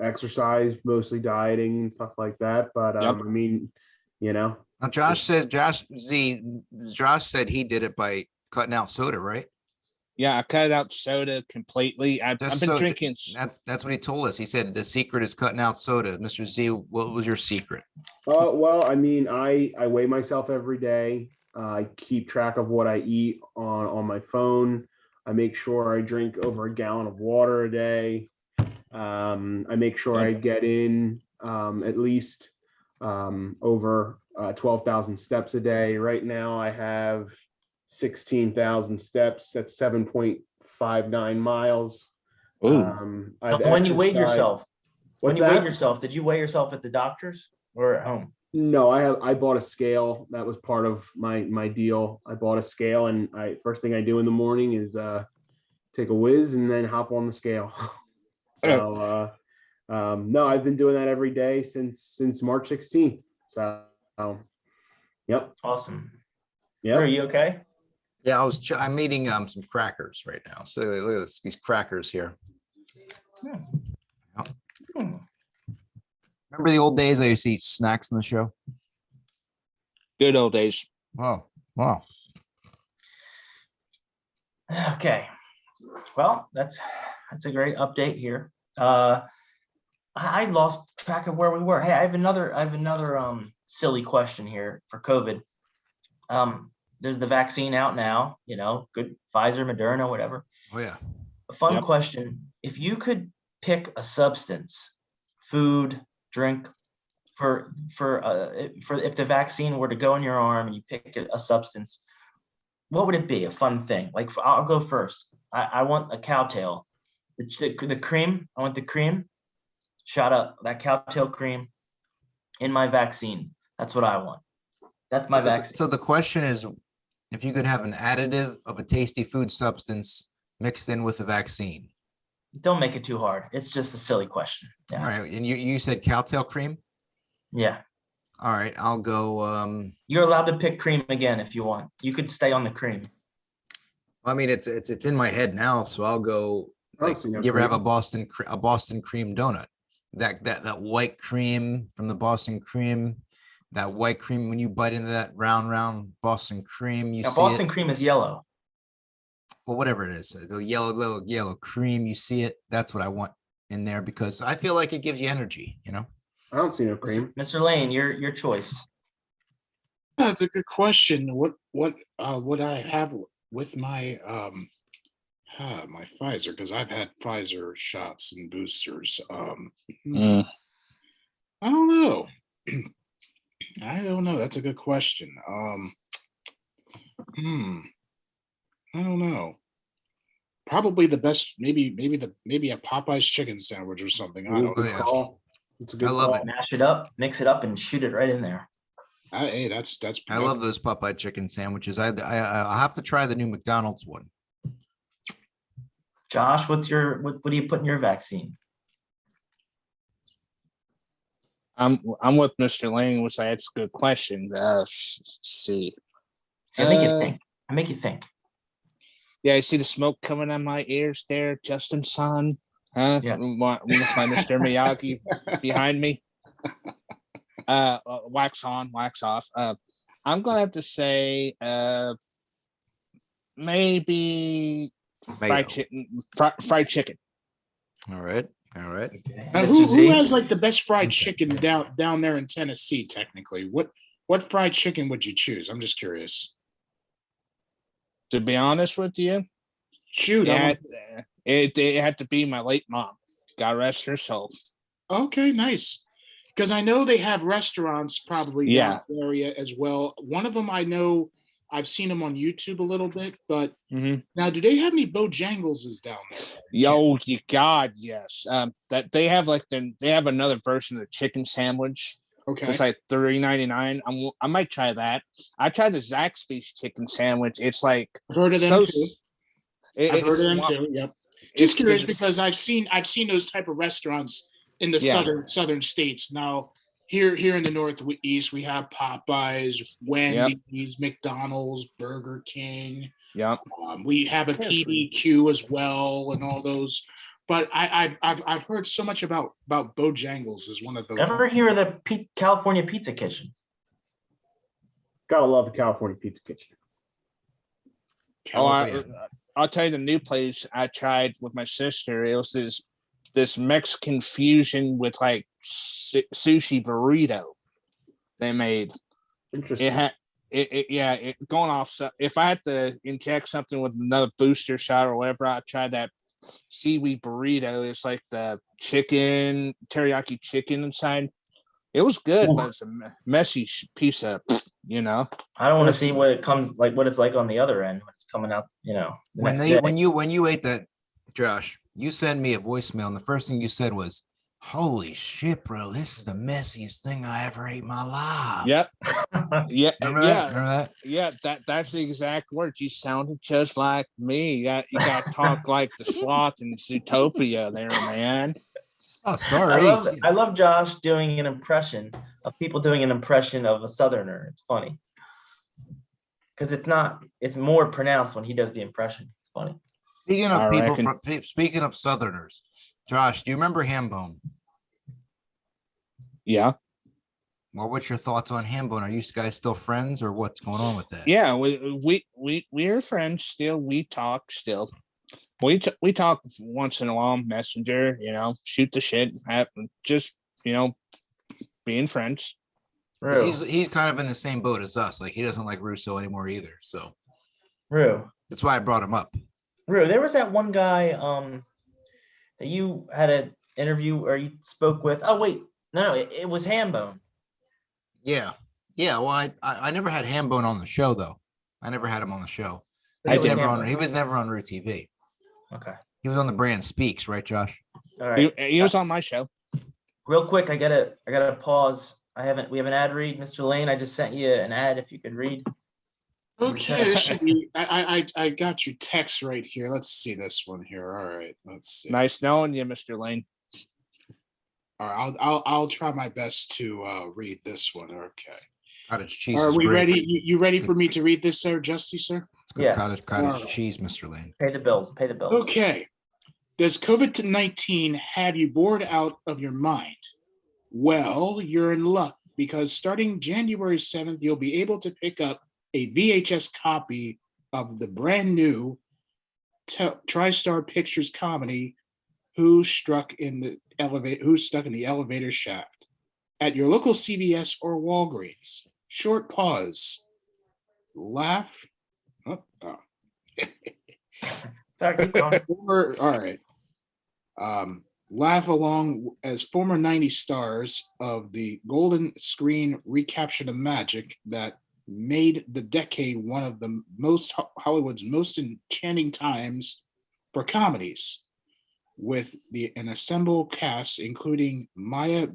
exercise, mostly dieting and stuff like that. But Yep. I mean, Now Josh said he did it by cutting out soda, right? Yeah, I cut out soda completely. I've been drinking. That's what he told us. He said the secret is cutting out soda. Mr. Z, what was your secret? well, I mean, I weigh myself every day. I keep track of what I eat on my phone. I make sure I drink over a gallon of water a day. I make sure I get in at least over 12,000 steps a day. Right now, I have 16,000 steps. That's 7.59 miles. When you weighed yourself, did you weigh yourself at the doctor's or at home? No, I bought a scale. That was part of my deal. I bought a scale, and first thing I do in the morning is take a whiz and then hop on the scale. So no, I've been doing that every day since March 16th. So yep. Awesome. Yeah. Are you okay? Yeah, I'm eating some crackers right now. So look at these crackers here. Hmm. Remember the old days I used to eat snacks in the show? Good old days. Wow. Wow. Okay. Well, that's a great update here. I lost track of where we were. Hey, I have another silly question here for COVID. There's the vaccine out now, good Pfizer, Moderna, whatever. Oh yeah. A fun Yep. question. If you could pick a substance, food, drink, for if the vaccine were to go in your arm and you pick a substance, what would it be? A fun thing. Like I'll go first. I want a cowtail. The cream. I want the cream. Shot up that cowtail cream in my vaccine. That's what I want. That's my vaccine. So the question is, if you could have an additive of a tasty food substance mixed in with a vaccine. Don't make it too hard. It's just a silly question. Yeah. All right. And you said cowtail cream? Yeah. All right. I'll go. You're allowed to pick cream again if you want. You could stay on the cream. I mean, it's in my head now, so I'll go. Like, you ever have a Boston cream donut? That white cream from the Boston cream, that white cream when you bite into that round Boston cream, you see Boston it. cream is yellow. Well, whatever it is, the little yellow cream, you see it. That's what I want in there because I feel like it gives you energy. I don't see no cream. Mr. Lane, your choice. That's a good question. What would I have with my my Pfizer? Because I've had Pfizer shots and boosters. I don't know. I don't know. That's a good question. I don't know. Probably the best. Maybe a Popeye's chicken sandwich or something. I don't Good yeah. call. It's a good I love call. it. Mash it up, mix it up, and shoot it right in there. Hey, that's. I love those Popeye chicken sandwiches. I'll have to try the new McDonald's one. Josh, what do you put in your vaccine? I'm with Mr. Lane, which that's a good question. See. See, I make you think. I make you think. Yeah, I see the smoke coming on my ears there, Justin son. Huh? Yeah. Want to find Mr. Miyagi behind me? Wax on, wax off. I'm gonna have to say maybe fried chicken. Fried chicken. All right. Okay. Who has like the best fried chicken down there in Tennessee? Technically, what fried chicken would you choose? I'm just curious. To be honest with you, Shoot, it had to be my late mom. God rest her soul. Okay, nice. Because I know they have restaurants probably down the area as well. One of them I know I've seen them on YouTube a little bit, but now do they have any Bojangleses down there? Yo, God, yes. That they have they have another version of the chicken sandwich. Okay, it's like $3.99. I might try that. I tried the Zaxby's chicken sandwich. It's like I've heard of them too. I've heard of them too. Yep. Just curious because I've seen those type of restaurants in the southern states. Now here in the Northeast, we have Popeyes, Wendy's, McDonald's, Burger King. Yeah, we have a PBQ as well, and all those. But I've heard so much about Bojangles as one of those. Ever hear of the California Pizza Kitchen? Gotta love the California Pizza Kitchen. I'll tell you the new place I tried with my sister. It was this Mexican fusion with like sushi burrito they made. Interesting. It had going off. So if I had to inject something with another booster shot or whatever, I tried that seaweed burrito. It's like the chicken, teriyaki chicken inside. It was good, but it's a messy piece of, I don't want to see what it's like on the other end when it's coming out. When you ate that, Josh, you sent me a voicemail, and the first thing you said was, "Holy shit, bro! This is the messiest thing I ever ate in my life." Yep. Yeah. Remember that? Yeah. That's the exact words. You sounded just like me. You got to talk like the sloth in Zootopia, there, man. Oh, sorry. I love Josh doing an impression of people doing an impression of a Southerner. It's funny because it's more pronounced when he does the impression. It's funny. Speaking of Southerners, Josh, do you remember Hambone? Yeah. Well, what's your thoughts on Hambone? Are you guys still friends, or what's going on with that? Yeah, we are friends still. We talk still. We talk once in a while, messenger, shoot the shit, just being friends. He's kind of in the same boat as us. Like, he doesn't like Russo anymore either. So that's why I brought him up. There was that one guy that you had an interview or you spoke with. Oh wait, no, it was Hambone. Yeah. Well, I never had Hambone on the show though. I never had him on the show. He was never on Root TV. Okay. He was on the Brand Speaks, right, Josh? All right. He was on my show. Real quick, I gotta pause. We have an ad read, Mr. Lane. I just sent you an ad if you could read. Okay, this should be, I got your text right here. Let's see this one here. All right, let's see. Nice knowing you, Mr. Lane. All right, I'll try my best to read this one. Okay. Cottage cheese. Are we ready? You ready for me to read this, sir, Justy, sir? Yeah. Cottage cheese, Mr. Lane. Pay the bills. Okay. Does COVID-19 have you bored out of your mind? Well, you're in luck because starting January 7th, you'll be able to pick up a VHS copy of the brand new TriStar Pictures comedy, Who's Stuck in the Elevator Shaft, at your local CVS or Walgreens. Short pause. Laugh. All right. Laugh along as former 90s stars of the golden screen recapture the magic that made the decade one of the Hollywood's most enchanting times for comedies, with an assembled cast including Maya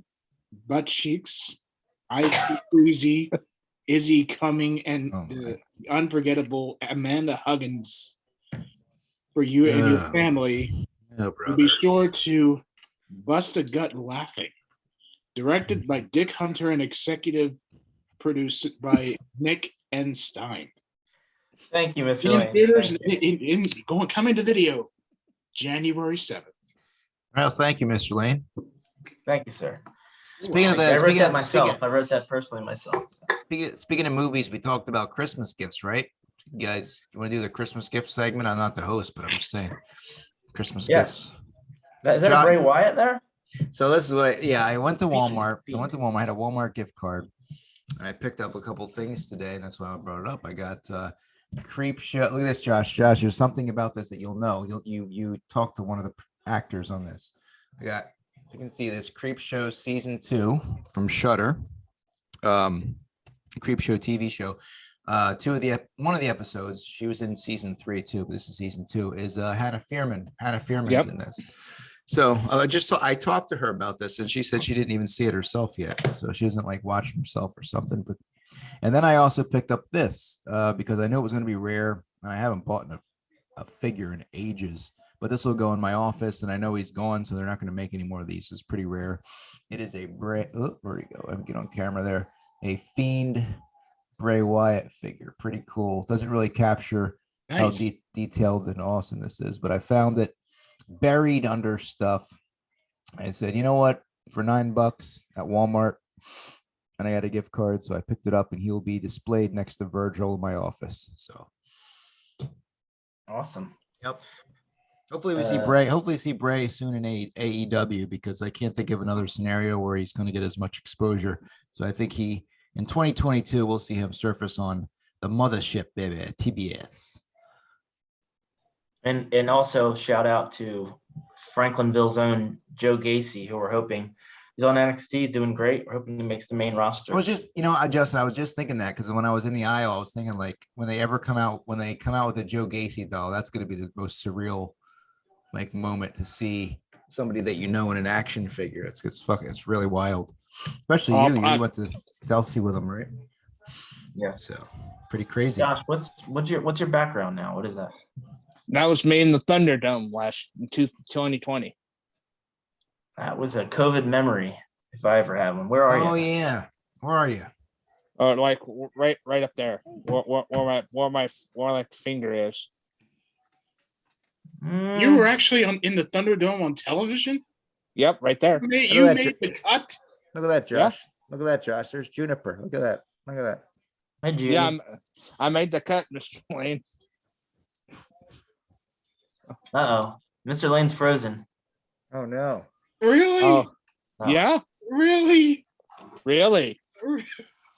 Butcheeks, Ike Creasy, Izzy Cumming, and the unforgettable Amanda Huggins. For you and your family, be sure to bust a gut laughing. Directed by Dick Hunter and executive produced by Nick N. Stein. Thank you, Mr. Lane. Theaters coming to video January 7th. Well, thank you, Mr. Lane. Thank you, sir. Speaking of that, I wrote that myself. I wrote that personally myself. Speaking of movies, we talked about Christmas gifts, right? You guys, you want to do the Christmas gift segment? I'm not the host, but I'm just saying Christmas gifts. Is that a Bray Wyatt there? So this is what, I went to Walmart. I had a Walmart gift card, and I picked up a couple things today, and that's why I brought it up. I got Creep Show. Look at this, Josh. Josh, there's something about this that you'll know. You talked to one of the actors on this. I got, you can see this Creep Show season 2 from Shudder. Creep Show TV show. One of the episodes, she was in season 3 too, but this is season 2, is Hannah Fearman. Hannah Fearman's in this. So I talked to her about this, and she said she didn't even see it herself yet. So she doesn't like watch herself or something. And then I also picked up this because I knew it was going to be rare, and I haven't bought a figure in ages. But this will go in my office, and I know he's gone, so they're not going to make any more of these. It's pretty rare. It is a where'd he go? Let me get on camera there. A Fiend Bray Wyatt figure. Pretty cool. Doesn't really capture how detailed and awesome this is, but I found it buried under stuff. I said, you know what? For $9 at Walmart, and I had a gift card, so I picked it up, and he'll be displayed next to Virgil in my office. So awesome. Yep. Hopefully we see Bray. Hopefully see Bray soon in AEW, because I can't think of another scenario where he's going to get as much exposure. So I think in 2022 we'll see him surface on the mothership, baby, TBS. And also shout out to Franklinville's own Joe Gacy, who we're hoping he's on NXT. He's doing great. We're hoping he makes the main roster. I was just, Justin, I was just thinking that, because when I was in the aisle, I was thinking, like, when they come out with a Joe Gacy doll, that's going to be the most surreal moment to see somebody that in an action figure. It's really wild, especially you went to Chelsea with them, right? Yes. So pretty crazy. Josh, what's your background now? What is that? That was me in the Thunderdome last 2020. That was a COVID memory, if I ever had one. Where are you? Oh yeah, where are you? Like right up there, where my finger is. You were actually in the Thunderdome on television? Yep, right there. You made the cut? Look at that, Yeah. Josh. Look at that, Josh. There's Juniper. Look at that. Look at that. Hi, Judy. Yeah, I made the cut, Mr. Lane. Uh-oh. Mr. Lane's frozen. Oh no. Really? Oh, Oh. yeah, Really? really.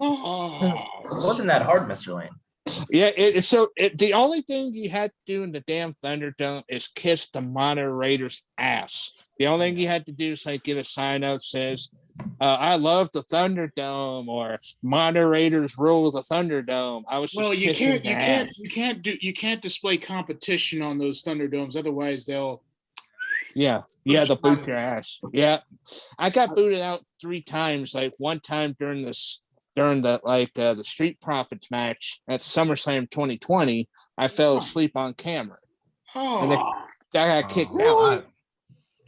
Oh. It wasn't that hard, Mr. Lane. Yeah, the only thing you had to do in the damn Thunderdome is kiss the moderator's ass. The only thing you had to do is like get a sign up says, "I love the Thunderdome" or "Moderators rule the Thunderdome." I was just Well, kissing their ass. you can't display competition on those Thunderdomes. Otherwise, they'll. Yeah, they'll boot your ass. Yeah, I got booted out 3 times. Like one time during the Street Profits match at SummerSlam 2020, I fell asleep on camera. And I got kicked out.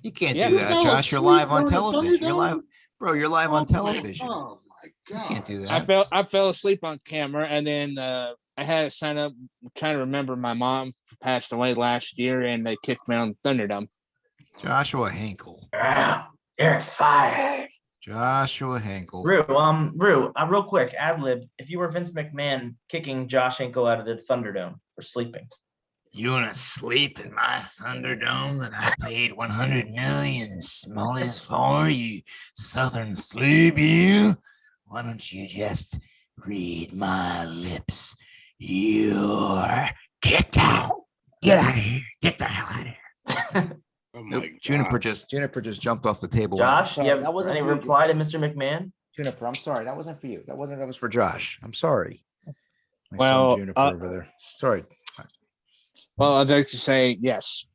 You can't Yeah. do that, fell Josh. You're asleep live on during the television. You're live, Thunderdome? bro. You're live on television. Oh my You god! can't do that. I fell asleep on camera, and then I had to sign up trying to remember my mom passed away last year, and they kicked me on Thunderdome. Joshua Hinkle. You're fired. Joshua Hinkle. Rue, real quick, ad lib. If you were Vince McMahon kicking Josh Hinkle out of the Thunderdome for sleeping. You wanna sleep in my Thunderdome that I paid 100 million smallies for, you southern sleep you? Why don't you just read my lips? You're kicked out. Get out of here. Get the hell out of here. Oh my god! Juniper just jumped off the table. Josh, you have That wasn't any for you, reply to Mr. McMahon? Juniper, I'm sorry. That wasn't for you. That was for Josh. I'm sorry. My son Well, Juniper over there. Sorry. Well, I'd like to say yes.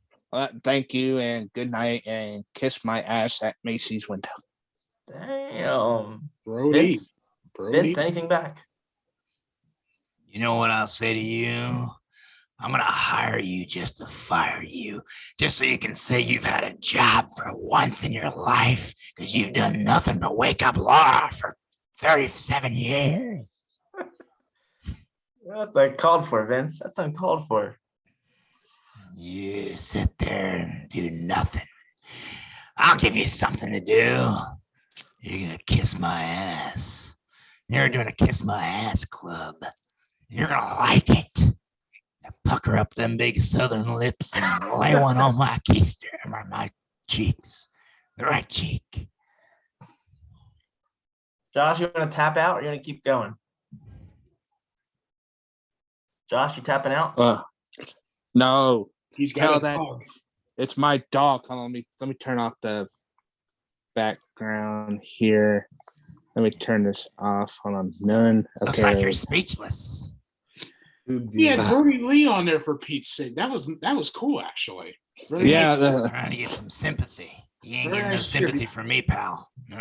Thank you and good night, and kiss my ass at Macy's window. Damn. Brody. Vince, anything back? You know what I'll say to you? I'm going to hire you just to fire you, just so you can say you've had a job for once in your life, because you've done nothing but wake up Laura for 37 years. That's uncalled for, Vince. That's uncalled for. You sit there and do nothing. I'll give you something to do. You're going to kiss my ass. You're doing a kiss my ass club. You're going to like it. Pucker up them big southern lips and lay one on my keister, or my cheeks, the right cheek. Josh, you want to tap out or you want to keep going? Josh, you tapping out? No, He's Tell got a that- dog. it's my dog. Hold on, let me turn off the background here. Let me turn this off. Hold on, none. Looks Okay. like you're speechless. He had Brody Lee on there for Pete's sake. That was cool, actually. Very Yeah, nice. Trying to get some sympathy. You ain't Very getting no nice. sympathy from me, pal. No.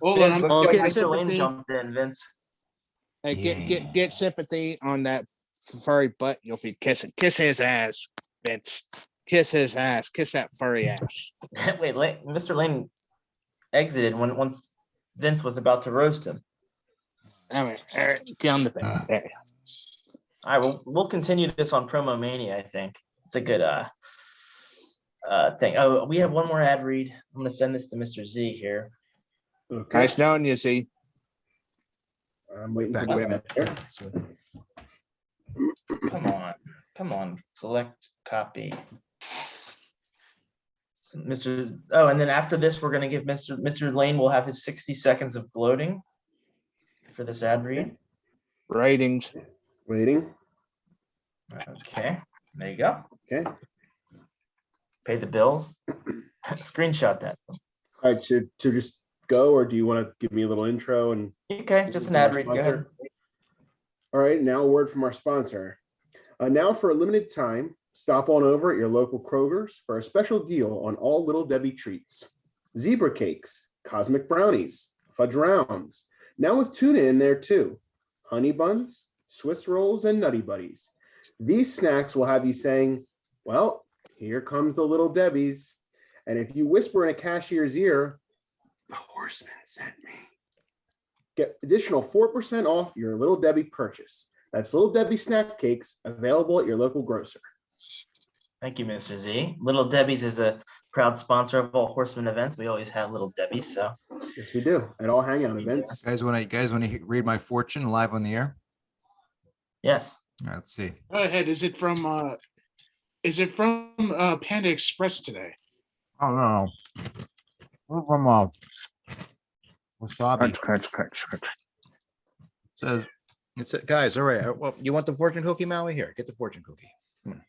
Hold on, Vince, I'm looks like get Mr. Lane sympathy. jumped in, Vince. Hey, Yeah. get sympathy on that furry butt. You'll be kissing. Kiss his ass, Vince. Kiss his ass. Kiss that furry ass. Wait, Mr. Lane exited once Vince was about to roast him. All right, get on the bed. There. All right, we'll continue this on Promo Mania. I think it's a good thing. Oh, we have one more ad read. I'm gonna send this to Mr. Z here. Okay. Nice knowing you, Z. I'm waiting Back, for wait a that. minute. Come on. Select copy. And then after this, we're gonna give Mr. Lane will have his 60 seconds of gloating for this ad read. Ratings. Waiting. Okay, there you go. Okay. Pay the bills. Screenshot that. All right. So to just go, or do you want to give me a little intro and? Okay, just an ad read. Go ahead. All right, now a word from our sponsor. Now for a limited time, stop on over at your local Kroger's for a special deal on all Little Debbie treats. Zebra cakes, cosmic brownies, fudge rounds, now with tuna in there too. Honey buns, Swiss rolls, and Nutty Buddies. These snacks will have you saying, well, here comes the Little Debbie's. And if you whisper in a cashier's ear, the horseman sent me. Get additional 4% off your Little Debbie purchase. That's Little Debbie snack cakes available at your local grocer. Thank you, Mr. Z. Little Debbie's is a proud sponsor of all Horseman events. We always have Little Debbie's, so Yes, we do. At all hangout events. Guys want to read my fortune live on the air? Yes. Let's see. Go ahead. Is it from Panda Express today? Oh no. We're from Wasabi. Says it's guys. All right. Well, you want the fortune cookie, Maui? Here, get the fortune cookie. Come on.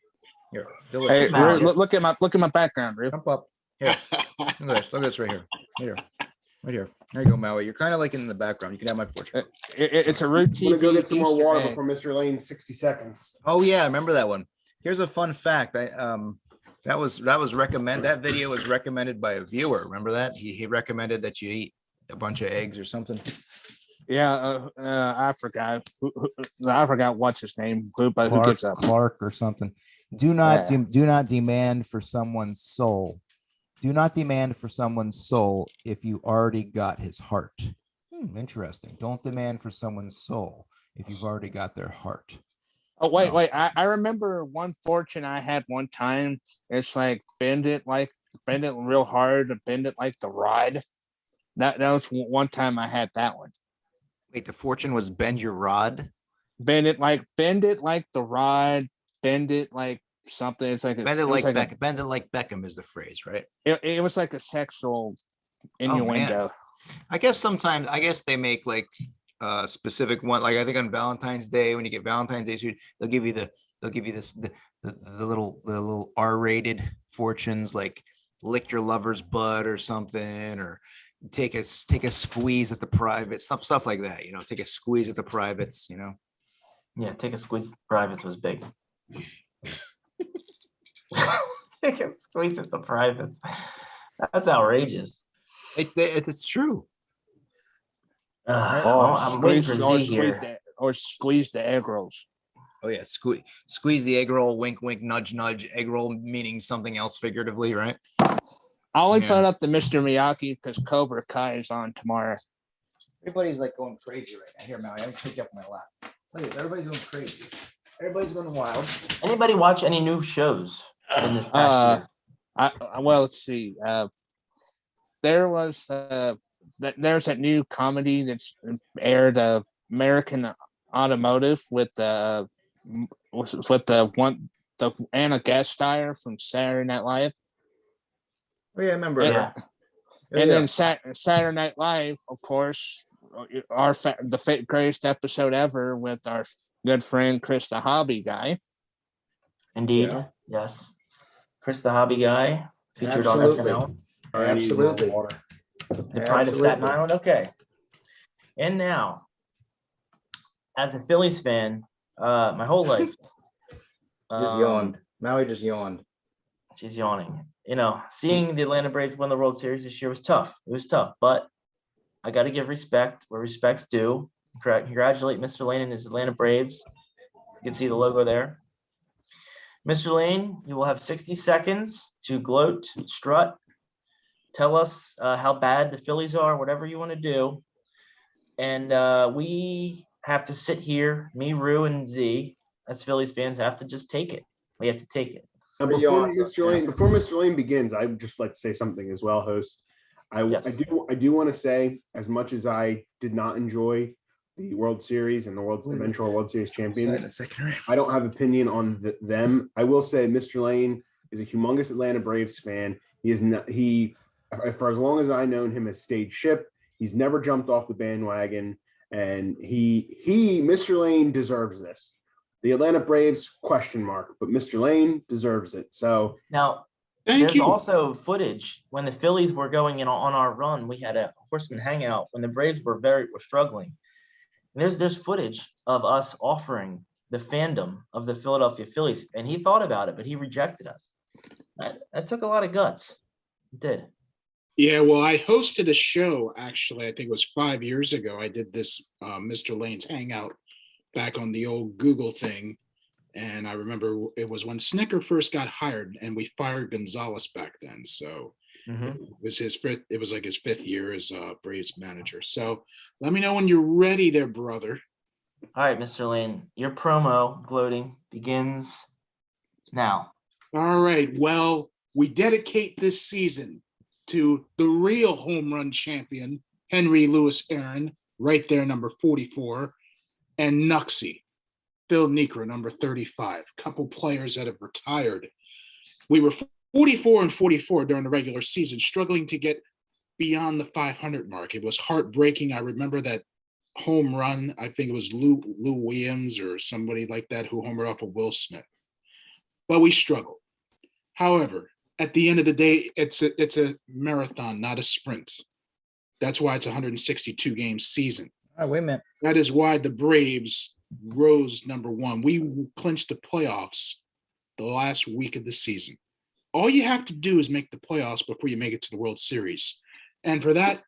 Here. Hey, Maui. look at my background, Rube. Jump up. Here. Look at this. Look at this right here. Here. Right here. There you go, Maui. You're kind of like in the background. You can have my fortune. It's a routine. I'm gonna go get some more Easter water egg. before Mr. Lane's 60 seconds. Oh yeah, I remember that one. Here's a fun fact. That was recommended. That video was recommended by a viewer. Remember that? He recommended that you eat a bunch of eggs or something. Yeah, I forgot. I forgot what's his name. Who gives up? Clark or something. Do not demand for someone's soul. Do not demand for someone's soul if you already got his heart. Interesting. Don't demand for someone's soul if you've already got their heart. Oh, wait. I remember one fortune I had one time. It's like bend it real hard, bend it like the rod. That was one time I had that one. Wait, the fortune was bend your rod? Bend it like the rod, bend it like something. It's like Bend it like Beckham. Bend it like Beckham is the phrase, right? It was like a sexual innuendo. Man. I guess they make like specific one, like I think on Valentine's Day, when you get Valentine's Day food, they'll give you the little R-rated fortunes, like lick your lover's butt or something, or take a squeeze at the private, stuff like that, take a squeeze at the privates, Yeah, take a squeeze at the privates was big. Take a squeeze at the privates. That's outrageous. It's true. I'm waiting for Z here. Or squeeze the egg rolls. Oh yeah, squeeze the egg roll, wink, wink, nudge, nudge. Egg roll meaning something else figuratively, right? I only put up the Mr. Miyagi because Cobra Kai is on tomorrow. Everybody's like going crazy right now. Here, Maui, I haven't picked you up my lap. Look at everybody's going crazy. Everybody's going wild. Anybody watch any new shows in this past year? Well, let's see. There's that new comedy that's aired, American Automotive, with the Anna Gasteyer from Saturday Night Live. Oh yeah, I remember. Yeah. And then Saturday Night Live, of course, the greatest episode ever with our good friend Chris the Hobby Guy. Indeed, yes. Chris the Hobby Guy featured on SNL. Absolutely. The Pride of Staten Island. Okay. And now, as a Phillies fan, my whole life. Just yawned. Maui just yawned. She's yawning. Seeing the Atlanta Braves win the World Series this year was tough. It was tough, but I got to give respect where respect's due. Congratulate Mr. Lane and his Atlanta Braves. You can see the logo there. Mr. Lane, you will have 60 seconds to gloat, strut, tell us how bad the Phillies are, whatever you want to do. And we have to sit here, me, Rue, and Z, as Phillies fans, have to just take it. We have to take it. Before Mr. Lane begins, I would just like to say something as well, host. I do want to say, as much as I did not enjoy the World Series and the eventual World Series champions, I don't have opinion on them. I will say Mr. Lane is a humongous Atlanta Braves fan. For as long as I've known him, has stayed ship. He's never jumped off the bandwagon, and Mr. Lane deserves this. The Atlanta Braves, question mark, but Mr. Lane deserves it. So now, there's also footage when the Phillies were going in on our run. We had a Horseman Hangout when the Braves were struggling. And there's footage of us offering the fandom of the Philadelphia Phillies, and he thought about it, but he rejected us. That took a lot of guts. It did. Yeah, well, I hosted a show, actually, I think it was 5 years ago. I did this Mr. Lane's Hangout back on the old Google thing. And I remember it was when Snicker first got hired, and we fired Gonzalez back then. So it was his fifth year as Braves manager. So let me know when you're ready there, brother. All right, Mr. Lane, your promo gloating begins now. All right. Well, we dedicate this season to the real home run champion, Henry Louis Aaron, right there, number 44, and Nuxie, Phil Niekro, number 35. Couple players that have retired. We were 44 and 44 during the regular season, struggling to get beyond the 500 mark. It was heartbreaking. I remember that home run. I think it was Lou Williams or somebody like that who homered off of Will Smith. But we struggled. However, at the end of the day, it's a marathon, not a sprint. That's why it's a 162 game season. Oh, wait a minute. That is why the Braves rose number one. We clinched the playoffs the last week of the season. All you have to do is make the playoffs before you make it to the World Series. And for that,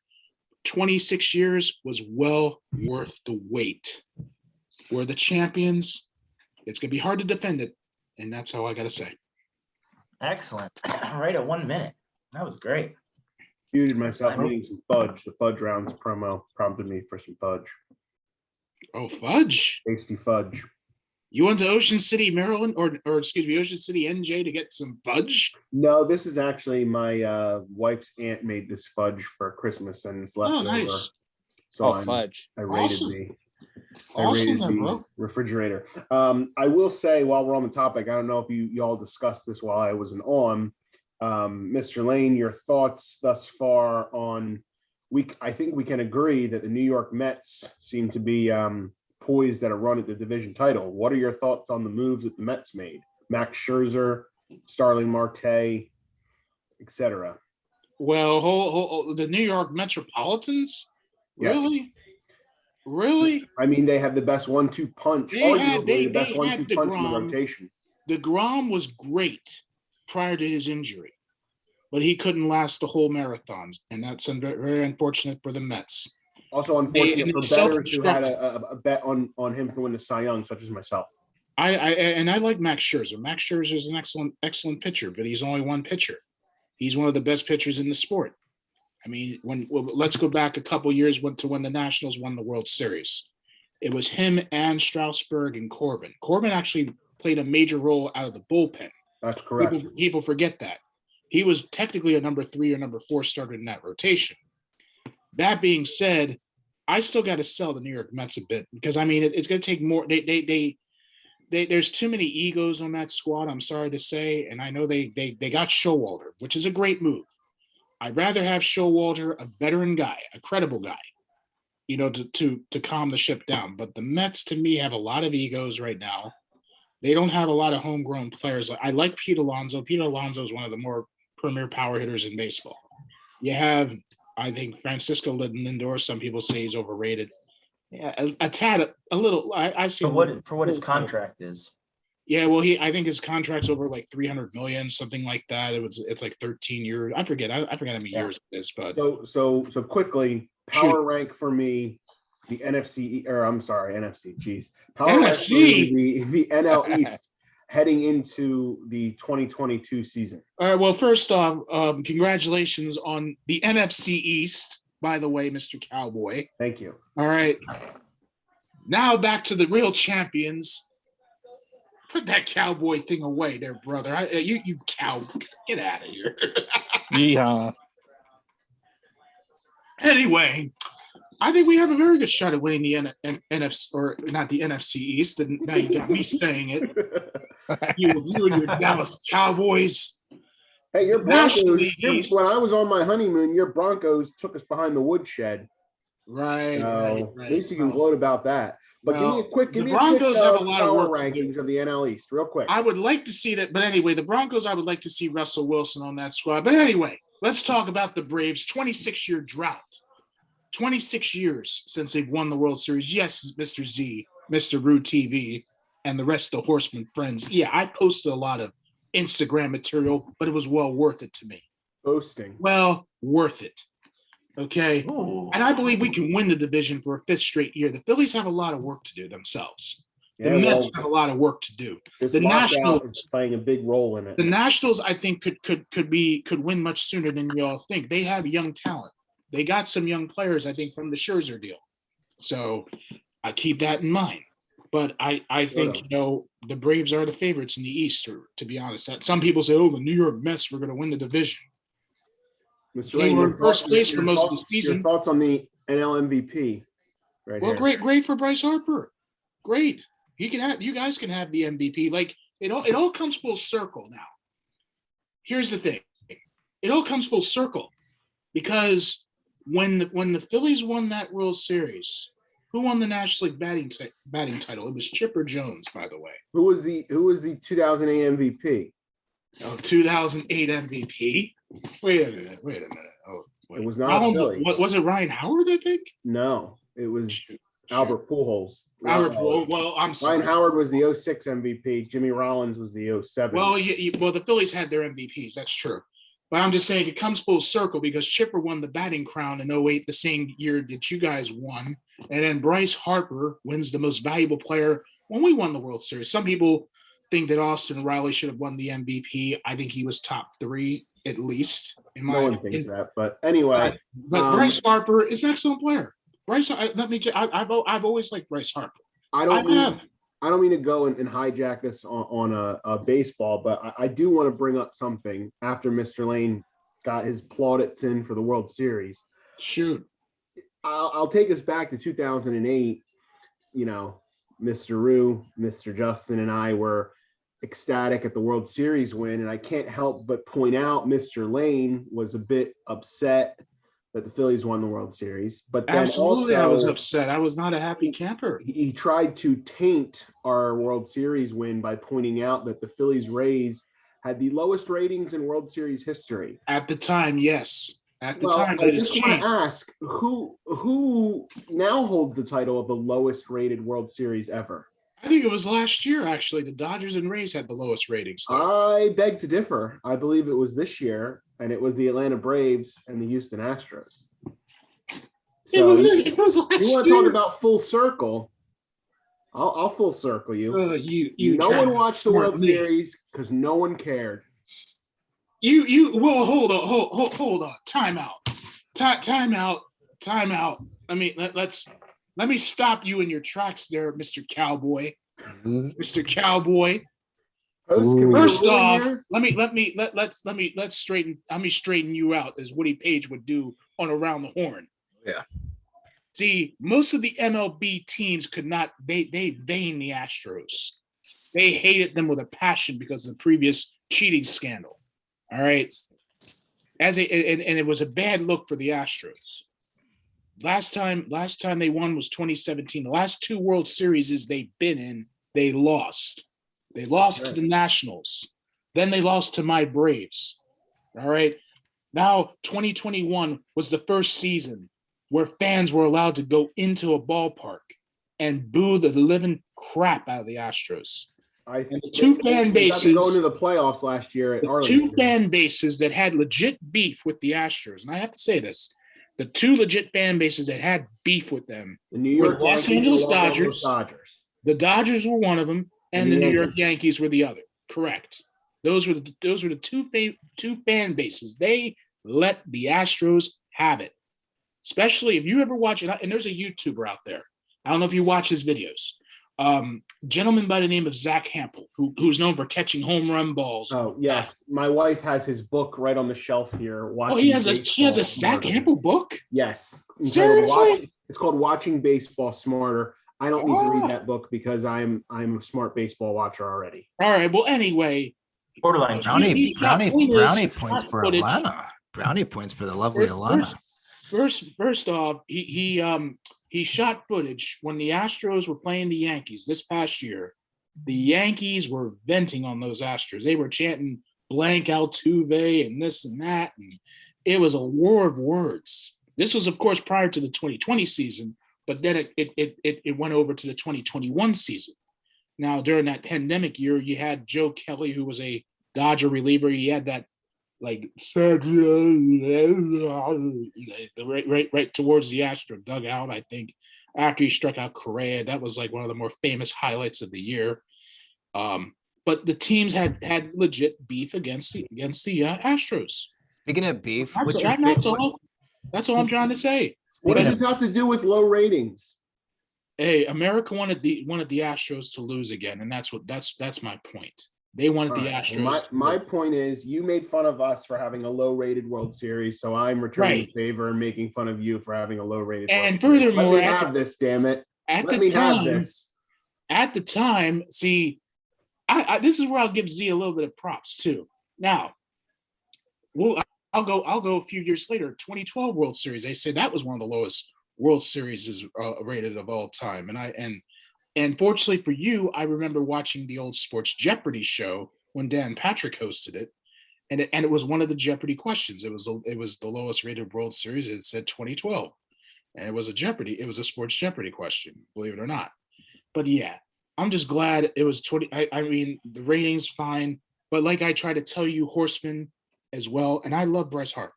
26 years was well worth the wait. We're the champions. It's going to be hard to defend it. And that's all I got to say. Excellent. Right at 1 minute. That was great. Muted myself eating some fudge. The Fudge Rounds promo prompted me for some fudge. Oh, fudge. Tasty fudge. You went to Ocean City, Maryland, or excuse me, Ocean City, NJ to get some fudge? No, this is actually my wife's aunt made this fudge for Christmas, and it's left over. Nice. So fudge. I raided Awesome. the Bro. refrigerator. I will say, while we're on the topic, I don't know if you all discussed this while I wasn't on. Mr. Lane, your thoughts thus far on I think we can agree that the New York Mets seem to be poised at a run at the division title. What are your thoughts on the moves that the Mets made? Max Scherzer, Starling Marte, etc. Well, the New York Metropolitans? Yes. Really? I mean, they have the best 1-2 punch, arguably the best 1-2 punch in the rotation. DeGrom was great prior to his injury, but he couldn't last the whole marathon, and that's very unfortunate for the Mets. Also unfortunate for bettors who had a bet on him to win the Cy Young, such as myself. I like Max Scherzer. Max Scherzer is an excellent pitcher, but he's only one pitcher. He's one of the best pitchers in the sport. I mean, let's go back a couple years when the Nationals won the World Series. It was him and Strasburg and Corbin. Corbin actually played a major role out of the bullpen. That's correct. People forget that. He was technically a number 3 or number 4 starter in that rotation. That being said, I still got to sell the New York Mets a bit because, I mean, it's going to take more. There's too many egos on that squad, I'm sorry to say, and I know they got Showalter, which is a great move. I'd rather have Showalter, a veteran guy, a credible guy, to calm the ship down. But the Mets, to me, have a lot of egos right now. They don't have a lot of homegrown players. I like Pete Alonso. Pete Alonso is one of the more premier power hitters in baseball. You have, I think, Francisco Lindor. Some people say he's overrated. Yeah, a little. I see. For what his contract is. Yeah, well, I think his contract's over like $300 million, something like that. It's like 13 years. I forget how many years it is, but so quickly, power rank for me, the NFC, or I'm sorry, NFC. Jeez, power NFC, rank the NL East heading into the 2022 season. All right. Well, first off, congratulations on the NFC East, by the way, Mr. Cowboy. Thank you. All right. Now back to the real champions. Put that cowboy thing away there, brother. You cow. Get out of here. Yeah. Anyway, I think we have a very good shot at winning the NFC, or not the NFC East. And now you got me saying it. You and your Dallas Cowboys. Hey, your Broncos. When I was on my honeymoon, your Broncos took us behind the woodshed. Right. At least you can gloat about that. But give me a quick Broncos have a lot of power work rankings of the NL East, real quick. I would like to see that, but anyway, the Broncos, I would like to see Russell Wilson on that squad. But anyway, let's talk about the Braves' 26-year drought. 26 years since they've won the World Series. Yes, Mr. Z, Mr. Roo TV, and the rest of the Horseman friends. Yeah, I posted a lot of Instagram material, but it was well worth it to me. Posting. Well, worth it. Okay. Ooh. And I believe we can win the division for a 5th straight year. The Phillies have a lot of work to do themselves. The Mets have a lot of work to do. The Nationals is playing a big role in it. The Nationals, I think, could win much sooner than y'all think. They have young talent. They got some young players, I think, from the Scherzer deal. So I keep that in mind. But I think, the Braves are the favorites in the East, to be honest. Some people say, the New York Mets were going to win the division. Mr. They Lane, were your in first thoughts- place for your most of the thoughts- season. Your thoughts on the NL MVP? Right Well, here. great for Bryce Harper. Great. You guys can have the MVP. Like it all comes full circle now. Here's the thing. It all comes full circle because when the Phillies won that World Series, who won the National League batting title? It was Chipper Jones, by the way. Who was the 2008 MVP? Oh, 2008 MVP. Wait a minute. Oh, wait. It was not a Philly. Was it Ryan Howard? I think. No, it was Albert Pujols. Well, I'm sorry. Ryan Howard was the 06 MVP. Jimmy Rollins was the 07. Well, the Phillies had their MVPs. That's true. But I'm just saying it comes full circle because Chipper won the batting crown in 08, the same year that you guys won. And then Bryce Harper wins the most valuable player when we won the World Series. Some people think that Austin Riley should have won the MVP. I think he was top 3 at least. No one thinks that. But anyway. But Bryce Harper is an excellent player. Bryce, I've always liked Bryce Harper. I don't mean to go and hijack this on a baseball, but I do want to bring up something after Mr. Lane got his plaudits in for the World Series. Shoot. I'll take us back to 2008. You know, Mr. Rue, Mr. Justin, and I were ecstatic at the World Series win, and I can't help but point out Mr. Lane was a bit upset that the Phillies won the World Series, but then Absolutely, also I was upset. I was not a happy camper. He tried to taint our World Series win by pointing out that the Phillies Rays had the lowest ratings in World Series history. At the time, yes. At the time, I just want to ask who now holds the title of the lowest rated World Series ever? I think it was last year, actually. The Dodgers and Rays had the lowest ratings. I beg to differ. I believe it was this year, and it was the Atlanta Braves and the Houston Astros. So it was last you want to talk about full circle? I'll full circle you. No one watched the World Series because no one cared. Well, hold on. Time out. I mean, let me stop you in your tracks there, Mr. Cowboy. Mr. Cowboy. First off, let me straighten you out as Woody Page would do on Around the Horn. Yeah. See, most of the MLB teams could not, they vein the Astros. They hated them with a passion because of the previous cheating scandal. All right. And it was a bad look for the Astros. Last time they won was 2017. The last 2 World Series they've been in, they lost. They lost to the Nationals. Then they lost to my Braves. All right. Now, 2021 was the first season where fans were allowed to go into a ballpark and boo the living crap out of the Astros. And the 2 fan bases going to the playoffs last year at Arlington. 2 fan bases that had legit beef with the Astros, and I have to say this: the 2 legit fan bases that had beef with them, the New York were Los Angeles Dodgers. The Dodgers were one of them, and the New York Yankees were the other. Correct. Those were the 2 fan bases. They let the Astros have it. Especially if you ever watch it, and there's a YouTuber out there. I don't know if you watch his videos. Gentleman by the name of Zach Hampel, who's known for catching home run balls. Oh yes, my wife has his book right on the shelf here. He has a Zach Hampel book. Yes, seriously, it's called Watching Baseball Smarter. I don't need to read that book because I'm a smart baseball watcher already. All right. Well, anyway, borderline brownie points for Atlanta. Brownie points for the lovely Atlanta. First off, he shot footage when the Astros were playing the Yankees this past year. The Yankees were venting on those Astros. They were chanting blank Altuve and this and that, and it was a war of words. This was, of course, prior to the 2020 season, but then it went over to the 2021 season. Now, during that pandemic year, you had Joe Kelly, who was a Dodger reliever. He had that right towards the Astro dugout, I think, after he struck out Correa. That was like one of the more famous highlights of the year. But the teams had legit beef against the Astros. Speaking of beef, that's all I'm trying to say. What does this have to do with low ratings? Hey, America wanted the Astros to lose again, and that's my point. They wanted the All right. Astros. Well, my point is, you made fun of us for having a low-rated World Series, so I'm returning Right. the favor and making fun of you for having a low-rated. And World Series. furthermore, let me have this, damn it! Let me have this. At the time, see, this is where I'll give Z a little bit of props too. Now, I'll go a few years later, 2012 World Series. They say that was one of the lowest World Series rated of all time, and fortunately for you, I remember watching the old Sports Jeopardy show when Dan Patrick hosted it, and it was one of the Jeopardy questions. It was the lowest rated World Series. It said 2012, and it was a Sports Jeopardy question, believe it or not. But yeah, I'm just glad it was 20. I mean, the rating's fine, but like I try to tell you, Horsemen as well, and I love Bryce Harper.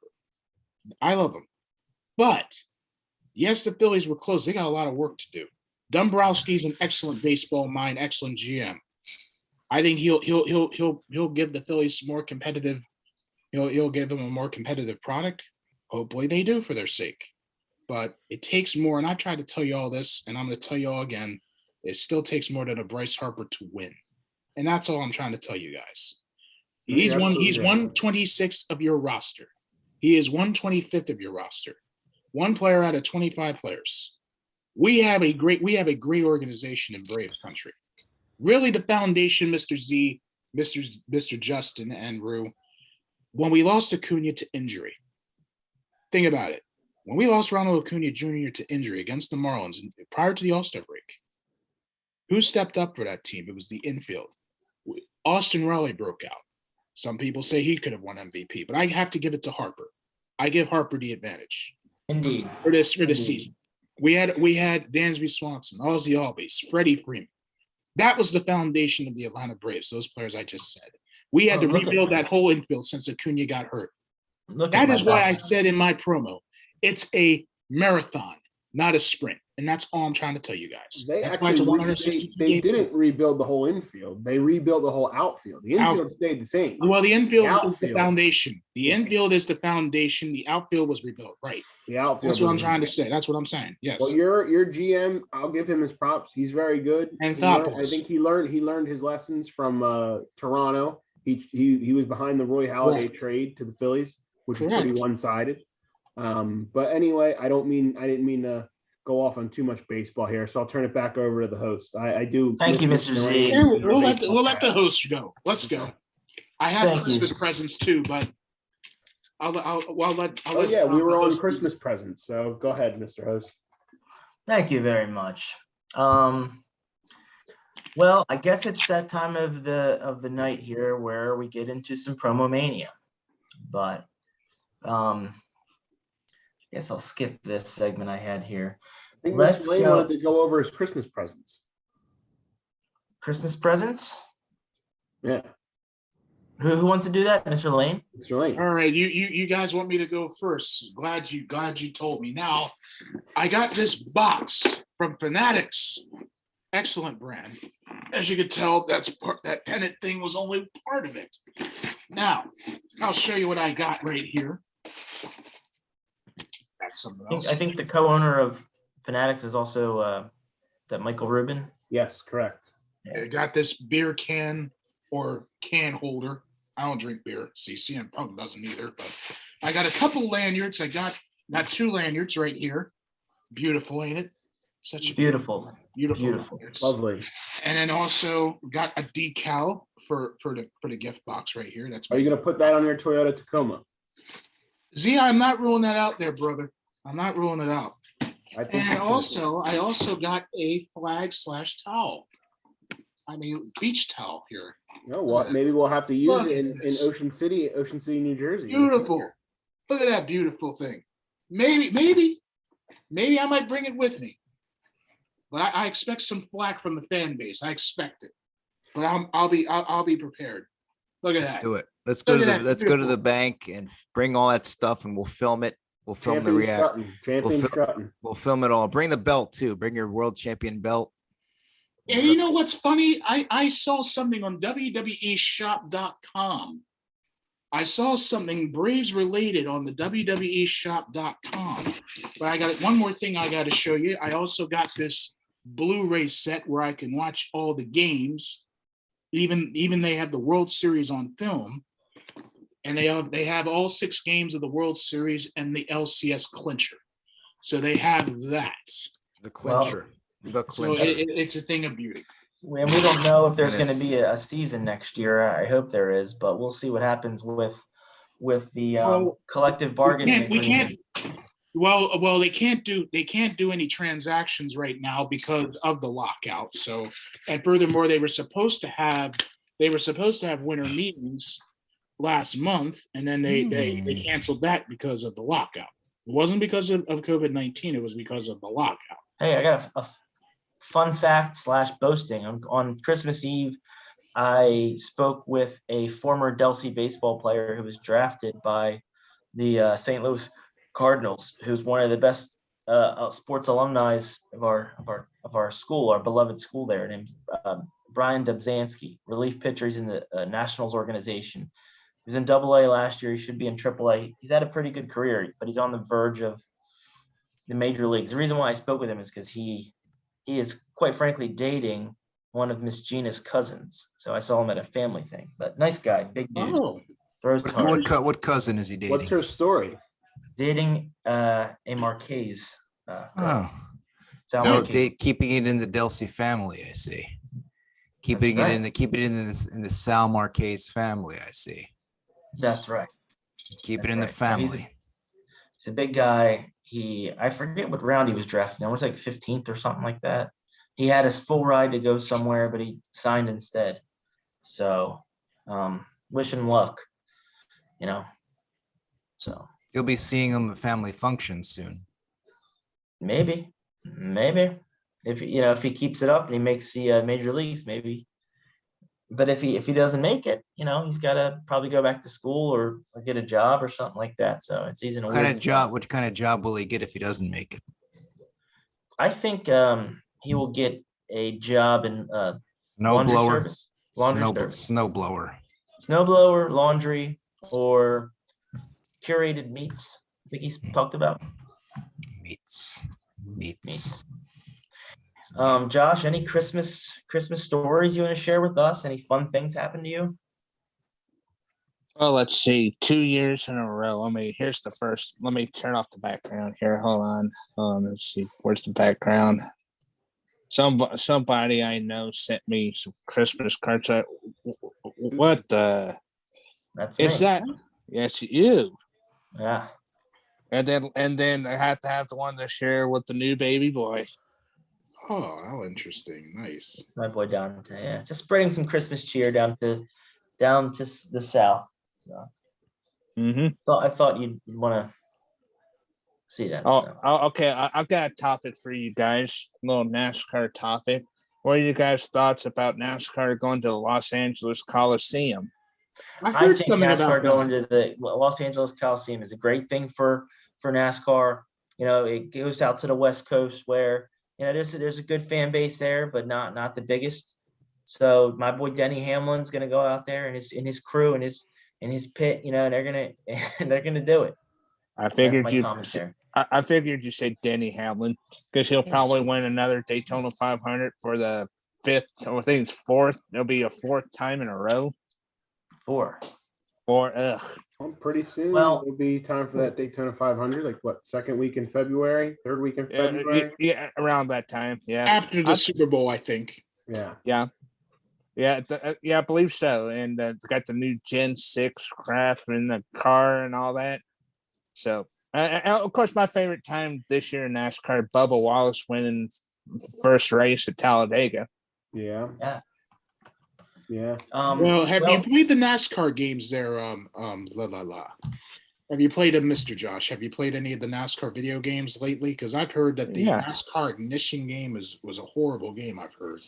I love him, but yes, the Phillies were close. They got a lot of work to do. Dombrowski's an excellent baseball mind, excellent GM. I think he'll give the Phillies more competitive. He'll give them a more competitive product. Hopefully they do for their sake. But it takes more, and I tried to tell you all this, and I'm going to tell you all again. It still takes more than a Bryce Harper to win, and that's all I'm trying to tell you guys. He's 126th of your roster. He is 125th of your roster. One player out of 25 players. We have a great organization in Braves country. Really, the foundation, Mr. Z, Mr. Justin, and Rue, when we lost Acuna to injury. Think about it. When we lost Ronald Acuna Jr. to injury against the Marlins prior to the All-Star break, who stepped up for that team? It was the infield. Austin Riley broke out. Some people say he could have won MVP, but I have to give it to Harper. I give Harper the advantage. Indeed. For this season. We had Dansby Swanson, Ozzie Albies, Freddie Freeman. That was the foundation of the Atlanta Braves, those players I just said. We had to rebuild that whole infield since Acuna got hurt. That is why I said in my promo, it's a marathon, not a sprint. And that's all I'm trying to tell you guys. They didn't rebuild the whole infield. They rebuilt the whole outfield. The infield stayed the same. Well, the infield is the foundation. The infield is the foundation. The outfield was rebuilt, right? The outfield. That's what I'm trying to say. That's what I'm saying. Yes. Well, your GM, I'll give him his props. He's very good. And I think he learned his lessons from Toronto. He was behind the Roy Halladay trade to the Phillies, which was pretty one-sided. But anyway, I didn't mean to go off on too much baseball here, so I'll turn it back over to the host. I do. Thank you, Mr. Z. We'll let the host go. Let's go. I have Christmas presents too, but I'll let. We were on Christmas presents, so go ahead, Mr. Host. Thank you very much. Well, I guess it's that time of the night here where we get into some promo mania, but I guess I'll skip this segment I had here. I think Mr. Lane wanted to go over his Christmas presents. Christmas presents? Yeah. Who wants to do that, Mr. Lane? Mr. Lane. All right, you guys want me to go first? Glad you told me. Now, I got this box from Fanatics, excellent brand. As you can tell, that pennant thing was only part of it. Now, I'll show you what I got right here. That's something else. I think the co-owner of Fanatics is also is that Michael Rubin? Yes, correct. I got this beer can or can holder. I don't drink beer. See, CM Punk doesn't either. But I got a couple lanyards. I got 2 lanyards right here. Beautiful, ain't it? Such a beautiful. Lovely. And then also got a decal for the gift box right here. Are you gonna put that on your Toyota Tacoma? Z, I'm not ruling that out there, brother. I'm not ruling it out. I also got a flag/towel. I mean, beach towel here. No, what? Maybe we'll have to use it in Ocean City, New Jersey. Beautiful. Look at that beautiful thing. Maybe I might bring it with me. But I expect some flack from the fan base. I expect it. But I'll be prepared. Look at that. Let's do it. Let's go to the bank and bring all that stuff, and we'll film it. We'll film the reaction. We'll film it all. Bring the belt too. Bring your world champion belt. And you know what's funny? I saw something on WWEshop.com. I saw something Braves related on the WWEshop.com. But I got one more thing I got to show you. I also got this Blu-ray set where I can watch all the games Even they have the World Series on film, and they have all 6 games of the World Series and the LCS clincher. So they have that. The clincher. The So clincher. it's a thing of beauty. And we don't know if there's going to Yes. be a season next year. I hope there is, but we'll see what happens with the Well, collective bargaining We agreement. can't. Well, they can't do any transactions right now because of the lockout. So, and furthermore, they were supposed to have winter meetings last month, and then they canceled that because of the lockout. It wasn't because of COVID-19. It was because of the lockout. Hey, I got a fun fact / boasting. On Christmas Eve, I spoke with a former Delsey baseball player who was drafted by the St. Louis Cardinals, who's one of the best sports alumni of our school, our beloved school there. Named Brian Dubzanski, relief pitcher. He's in the Nationals organization. He was in AA last year. He should be in AAA. He's had a pretty good career, but he's on the verge of the major leagues. The reason why I spoke with him is because he is, quite frankly, dating one of Miss Gina's cousins. So I saw him at a family thing. But nice guy, big dude. Oh, Throws hard. What cousin is he dating? What's her story? Dating a Marquez. Oh, Sal no, Marquez. keeping it in the Delsey family. I see. Keeping That's it in the Sal Marquez family. I see. That's right. Keep That's it in the right. No, family. he's a big guy. I forget what round he was drafted. It was like 15th or something like that. He had his full ride to go somewhere, but he signed instead. So, wish him luck. So You'll be seeing him at family functions soon. maybe if he keeps it up and he makes the major leagues, maybe. But if he doesn't make it, he's got to probably go back to school or get a job or something like that. So he's in a weird spot. What kind of job will he get if he doesn't make it? I think he will get a job in laundry service, snowblower, laundry, or curated meats. I think he's talked about meats. Josh, any Christmas stories you want to share with us? Any fun things happen to you? Well, let's see. 2 years in a row. Here's the first. Let me turn off the background here. Hold on. Let's see. Where's the background? Somebody I know sent me some Christmas cards. What the? That's is me. that? Yes, you. Yeah. And then I have to have the one to share with the new baby boy. Oh, how interesting. Nice. It's my boy Dante. Yeah. Just spreading some Christmas cheer down to the south. So. I thought you'd want to see that. Okay. I've got a topic for you guys. A little NASCAR topic. What are you guys' thoughts about NASCAR going to the Los Angeles Coliseum? I think NASCAR going to the Los Angeles Coliseum is a great thing for NASCAR. It goes out to the West Coast where there's a good fan base there, but not the biggest. So my boy Denny Hamlin's going to go out there and his crew and his pit, and they're gonna do it. I figured you said Denny Hamlin because he'll probably win another Daytona 500 for the 5th, or I think it's 4th. It'll be a 4th time in a row. 4. Ugh. Well, pretty soon Well, it'll be time for that Daytona 500. Like what? Second week in February? Third week in February? Yeah, around that time. Yeah, after the Super Bowl, I think. Yeah. I believe so. And it's got the new Gen 6 craft in the car and all that. So, of course, my favorite time this year in NASCAR, Bubba Wallace winning first race at Talladega. Yeah. Well, have you played the NASCAR games there? Have you played Mr. Josh? Have you played any of the NASCAR video games lately? Because I've heard that the NASCAR Ignition game was a horrible game. I've heard.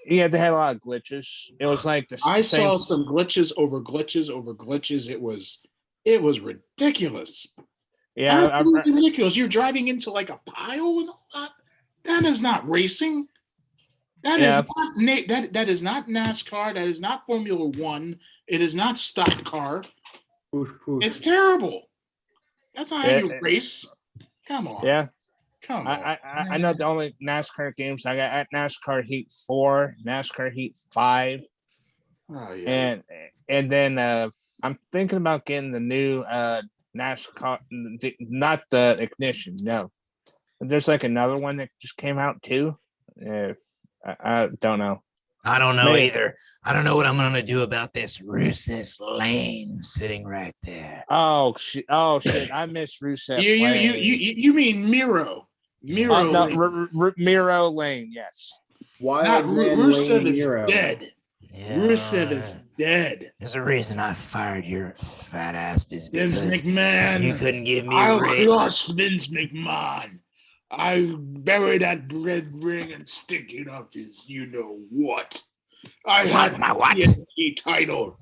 Yeah, they had a lot of glitches. It was like I saw some glitches over glitches. It was ridiculous. Yeah, absolutely ridiculous. You're driving into like a pile and all that. That is not racing. That is not NASCAR. That is not Formula One. It is not stock car. Push. It's terrible. That's not how you race. Come on. Yeah. Come on. I know the only NASCAR games I got at NASCAR Heat 4, NASCAR Heat 5, Oh, yeah. And then I'm thinking about getting the new NASCAR, not the Ignition, no. There's like another one that just came out too. I don't know. I don't know either. I don't know what I'm going to do about this Rusev Lane sitting right there. Oh shit! I miss Rusev. You mean Miro? Miro. No, Miro Lane. Yes. Wild man Rusev Lane is Miro. dead. Yeah, Rusev is dead. There's a reason I fired your fat ass Vince because McMahon. you couldn't give me I'll Rick. crush Vince McMahon. I bury that red ring and stick it up his you know what. I had My what? TNT title.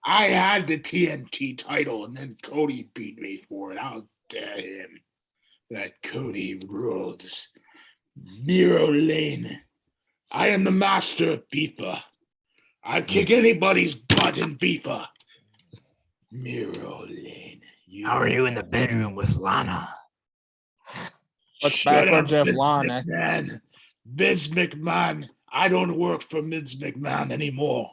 I had the TNT title, and then Cody beat me for it. How dare him? That Cody rules. Miro Lane. I am the master of FIFA. I kick anybody's butt in FIFA. Miro Lane. How are you in the bedroom with Lana? What's backwards of Lana? McMahon. Vince McMahon. I don't work for Vince McMahon anymore.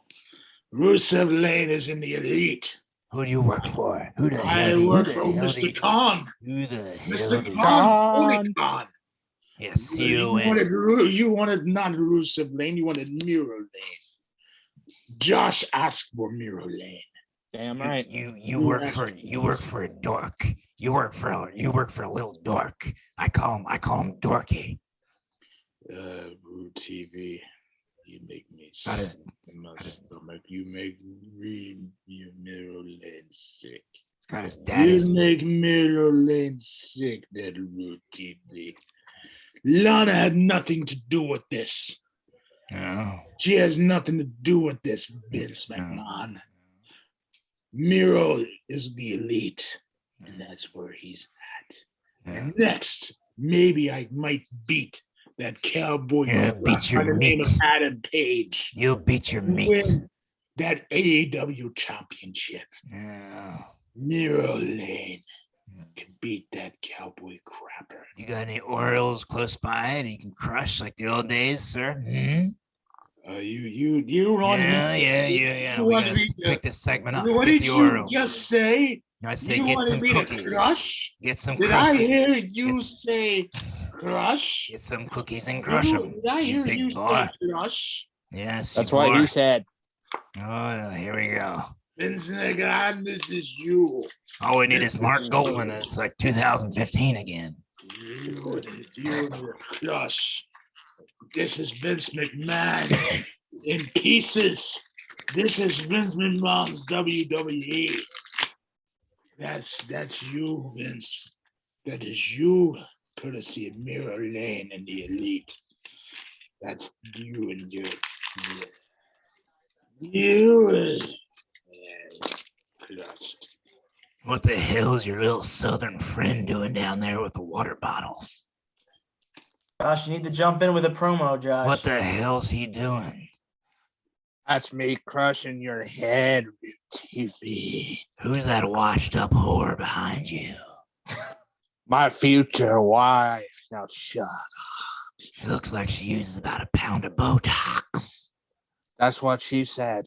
Rusev Lane is in the elite. Who do you work for? Who the hell? I work for Mr. Khan. Who the hell? Mr. Khan. Only Khan. Yes, You wanted not Rusev Lane. You wanted Miro Lane. Josh asked for Miro Lane. Damn right. You work for a dork. You work for a little dork. I call him Dorky. TV. You make me That sick is- in my stomach. You make Miro Lane sick. It's got his daddy's. You make Miro Lane sick, that Root TV. Lana had nothing to do with this. Oh. She has nothing to do with this, Vince McMahon. Miro is the elite, and that's where he's at. Yeah. And next, maybe I might beat that cowboy Beat by the your name meat. of Adam Page. You'll beat your meat. Win that AEW championship. Yeah. Miro Lane can beat that cowboy crapper. You got any Orioles close by that you can crush like the old days, sir? Hmm? You want Yeah. You We wanted gotta me to- pick this segment up. What Get did the you Orioles. just say? I say You get wanted some me to cookies. crush? Get some Did I crusty. hear you It's- say crush? Get some cookies and crush them. Did I hear big you boy. say crush? Yes. That's you what are. he said. Oh, here we go. Vince McMahon, this is you. All we need is Mark Goldman, and it's like 2015 again. You crush. This is Vince McMahon in pieces. This is Vince McMahon's WWE. That's you, Vince. That is you, courtesy of Miro Lane and the Elite. That's you and you. You. Crushed. What the hell is your little southern friend doing down there with the water bottles? Josh, you need to jump in with a promo, Josh. What the hell's he doing? That's me crushing your head, TV. Who's that washed up whore behind you? My future wife. Now shut up. She looks like she uses about a pound of Botox. That's what she said.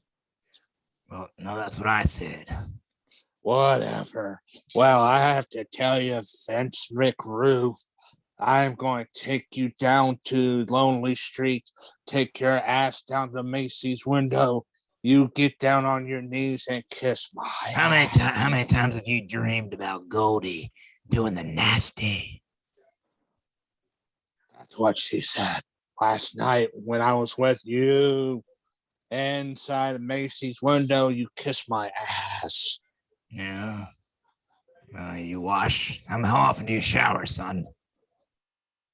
Well, no, that's what I said. Whatever. Well, I have to tell you, Vince McRoo, I'm going to take you down to Lonely Street, take your ass down to Macy's window. You get down on your knees and kiss my How many times have you dreamed about Goldie doing the nasty? That's what she said last night when I was with you. Inside the Macy's window, you kiss my ass. Yeah. You wash. How often do you shower, son?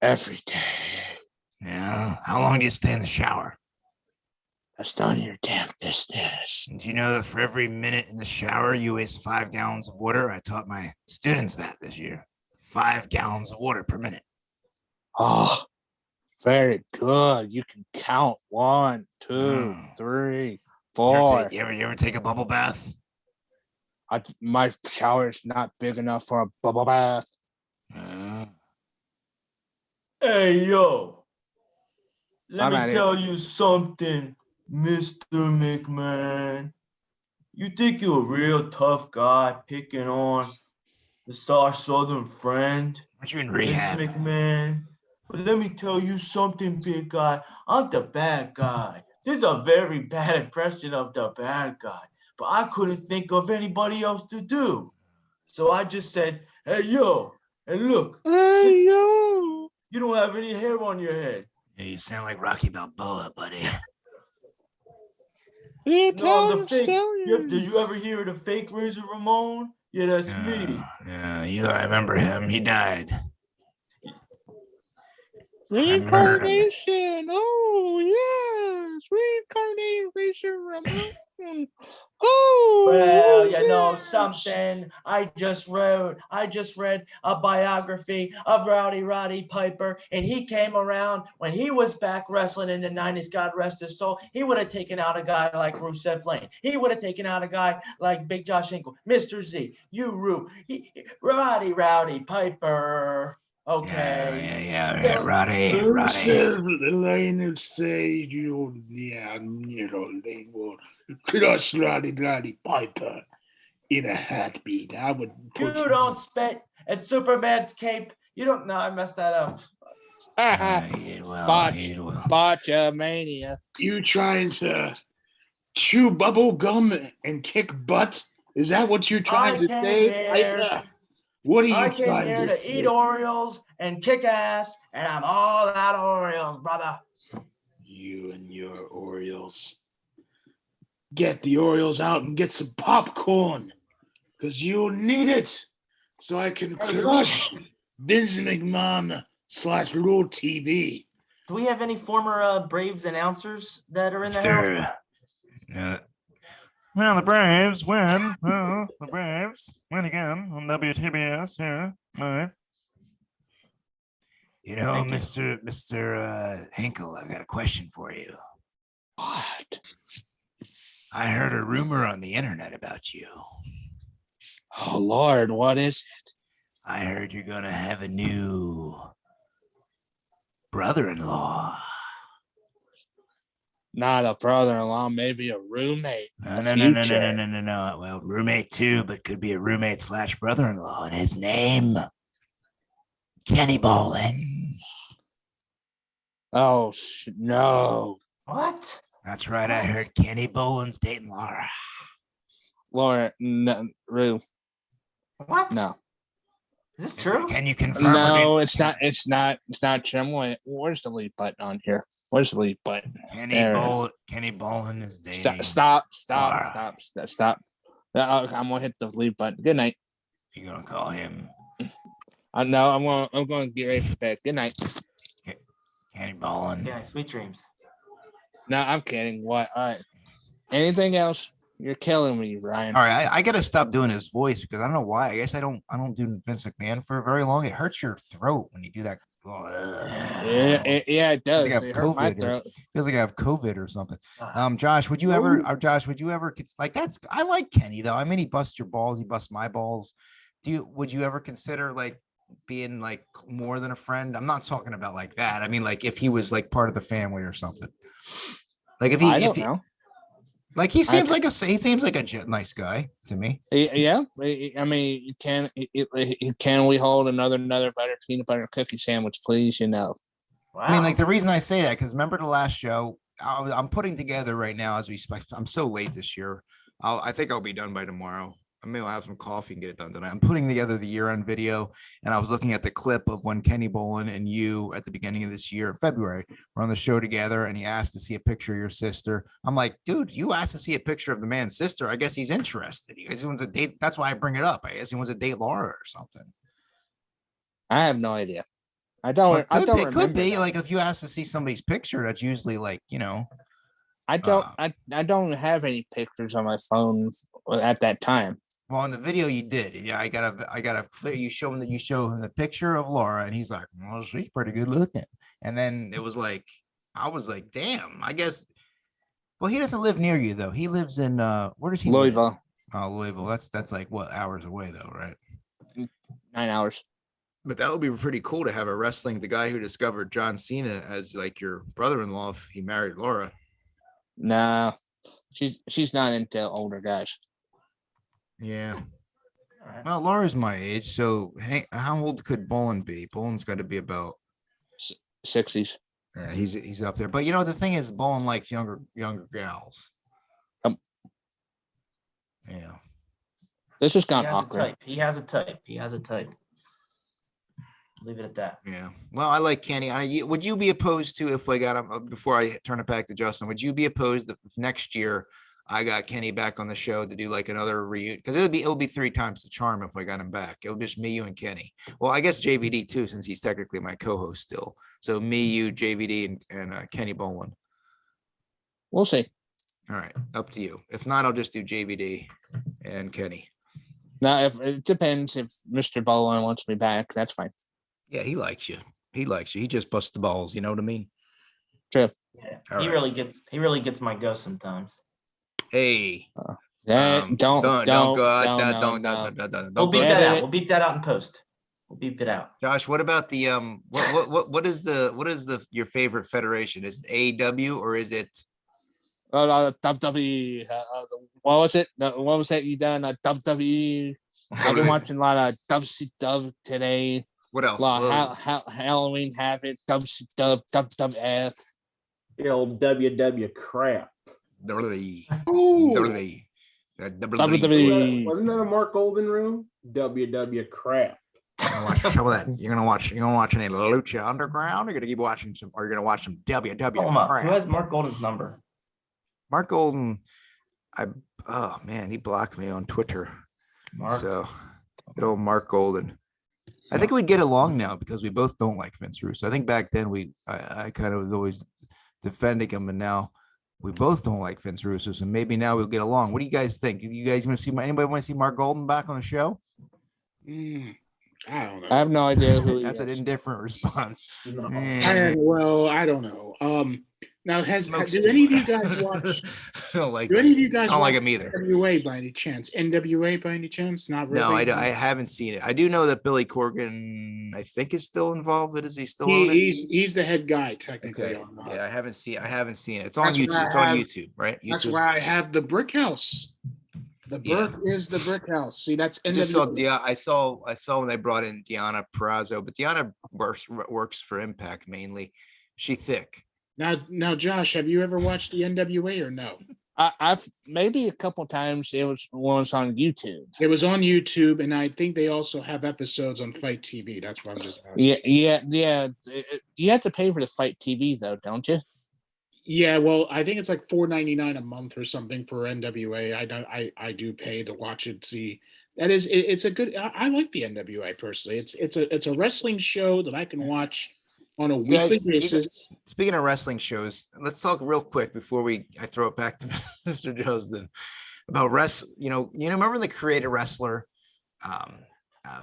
Every day. Yeah. How long do you stay in the shower? That's none of your damn business. Do you know that for every minute in the shower, you waste 5 gallons of water? I taught my students that this year. 5 gallons of water per minute. Oh, very good. You can count 1, 2, Mm. 3, 4. You ever take a bubble bath? My shower is not big enough for a bubble bath. Hey, yo. Let I'm me outta tell you something. Mr. McMahon, you think you're a real tough guy picking on our Southern friend, Aren't you in Vince rehab? McMahon? But let me tell you something, big guy. I'm the bad guy. This is a very bad impression of the bad guy, but I couldn't think of anybody else to do. So I just said, hey, yo, and look, Hey, yo. you don't have any hair on your head. Yeah, you sound like Rocky Balboa, buddy. No, the fake. Did you ever hear the fake Razor Ramon? Yeah, that's me. Yeah, I remember him. He died. Reincarnation. Oh, yes. Reincarnation Ramon. Oh, Well, you know yes. something. I just read a biography of Roddy Piper, and he came around when he was back wrestling in the 90s. God rest his soul. He would have taken out a guy like Rusev Lane. He would have taken out a guy like Big Josh Hinkle, Mr. Z, Rowdy Piper. Okay. Yeah, Roddy. Lane will say you they will crush Roddy Piper in a heartbeat. I would put You don't spit at Superman's cape. You don't know. I messed that up. Botchamania. You trying to chew bubble gum and kick butt? Is that what you're trying to say? What are you I came trying here to eat say? Oreos and kick ass, and I'm all out of Oreos, brother. You and your Oreos. Get the Oreos out and get some popcorn, because you need it, so I can crush Vince McMahon / Rule TV. Do we have any former Braves announcers that are in the house? Well, the Braves win. Well, the Braves win again on WTBS. Yeah. All right. You know, Mr. Hinkle, I've got a question for you. What? I heard a rumor on the internet about you. Oh, Lord, what is it? I heard you're going to have a new brother-in-law. Not a brother-in-law, maybe a roommate. No. Well, roommate too, but could be a roommate / brother-in-law. And his name, Kenny Bolin. Oh, no. What? That's right. I heard Kenny Bolin's dating Laura. Laura, no, Rue. What? No. Is this true? Can you confirm? No, it's not. It's not true. Where's the lead button on here? Where's the lead button? Kenny Bolin is dating. Stop. I'm gonna hit the lead button. Good night. You're gonna call him? No, I'm going to get ready for bed. Good night. Kenny Bolin. Yeah, sweet dreams. No, I'm kidding. What? All right. Anything else? You're killing me, Ryan. All right, I gotta stop doing his voice because I don't know why. I guess I don't do Vince McMahon for very long. It hurts your throat when you do that. Yeah, it does. It hurt my throat. Feels like I have COVID or something. Josh, would you ever? Like that's? I like Kenny though. I mean, he busts your balls. He busts my balls. Would you ever consider like being like more than a friend? I'm not talking about like that. I mean, like if he was like part of the family or something. Like if he, I don't know. Like he seems like a nice guy to me. Yeah, I mean, can we hold another peanut butter cookie sandwich, please? You know. Wow. I mean, like the reason I say that because remember the last show I'm putting together right now as we speak. I'm so late this year. I think I'll be done by tomorrow. I may have some coffee and get it done tonight. I'm putting together the year-end video, and I was looking at the clip of when Kenny Bolin and you at the beginning of this year, in February, were on the show together, and he asked to see a picture of your sister. I'm like, dude, you asked to see a picture of the man's sister. I guess he's interested. He wants to date. That's why I bring it up. I guess he wants to date Laura or something. I have no idea. I don't remember. It could be like if you ask to see somebody's picture, that's usually like, you know. I don't have any pictures on my phone at that time. Well, in the video you did. Yeah, I got a you show him the picture of Laura, and he's like, well, she's pretty good looking. And then it was like, I was like, damn, I guess. Well, he doesn't live near you though. He lives in where does he Louisville. live? Oh, Louisville. That's like what, hours away though, right? 9 hours. But that would be pretty cool to have the guy who discovered John Cena as like your brother-in-law if he married Laura. No, she's not into older guys. Yeah. All right. Well, Laura's my age, so hey, how old could Bolin be? Bolin's got to be about 60s. yeah, he's up there. But you know, the thing is, Bolin likes younger gals. Yeah. This has He gone has a awkward. type. He has a type. He has a type. Leave it at that. Yeah. Well, I like Kenny. Would you be opposed to if I got him before I turn it back to Justin? Would you be opposed if next year I got Kenny back on the show to do like another reunion? Because it'll be 3 times the charm if I got him back. It'll just me, you, and Kenny. Well, I guess JVD too, since he's technically my co-host still. So me, you, JVD, and Kenny Bolin. We'll see. All right, up to you. If not, I'll just do JVD and Kenny. Now, if it depends if Mr. Bolin wants me back, that's fine. Yeah, he likes you. He likes you. He just busts the balls. You know what I mean? True. Yeah. All He right. really gets my go sometimes. Hey, Don't go out. Don't We'll beep go. that out. We'll beep that out in post. We'll beep it out. Josh, what about the what is the your favorite federation? Is it AEW or is it WWE? What was it? What was that you done? WWE. I've been watching a lot of WCW today. what else? Halloween Havoc, WCW, WWF. The old WW crap. WWE. Ooh, WWE. WWE. Wasn't that a Mark Golden room? WW crap. You're gonna watch some of that. You're gonna watch any Lucha Underground. You're gonna keep watching some, or you're gonna watch some WW. Call him up. Who crap. has Mark Golden's number? Mark Golden. Oh man, he blocked me on Twitter. Mark. So good old Mark Golden. I think we'd get along now because we both don't like Vince Russo. I think back then I kind of was always defending him, and now we both don't like Vince Russo. So maybe now we'll get along. What do you guys think? You guys want to see anybody want to see Mark Golden back on the show? I don't know. I have no idea who he That's an is. indifferent response. No. Well, I don't know. Now Smokes do too any of you much. guys watch? I don't like Do any of you guys I don't like watch him either. NWA by any chance? NWA by any chance? Not really. No, I haven't seen it. I do know that Billy Corgan, I think, is still involved. Is he still on it? He's the head guy technically. Okay. On Yeah, I haven't seen it. It's on That's YouTube. why It's I on have- YouTube, right? That's YouTube. why I have the brick house. The Yeah. brick is the brick house. See, that's I just saw NWA. I saw when they brought in Deanna Perrazzo, but Deanna works for Impact mainly. She thick. Now, Josh, have you ever watched the NWA or no? I've maybe a couple times it was on YouTube. It was on YouTube, and I think they also have episodes on Fight TV. That's what I'm just asking. Yeah. You have to pay for the Fight TV though, don't you? Yeah, well, I think it's like $4.99 a month or something for NWA. I do pay to watch it. See, it's a good. I like the NWA personally. It's a wrestling show that I can watch on a weekly basis. Speaking of wrestling shows, let's talk real quick before I throw it back to Mr. Josden about remember the Create a Wrestler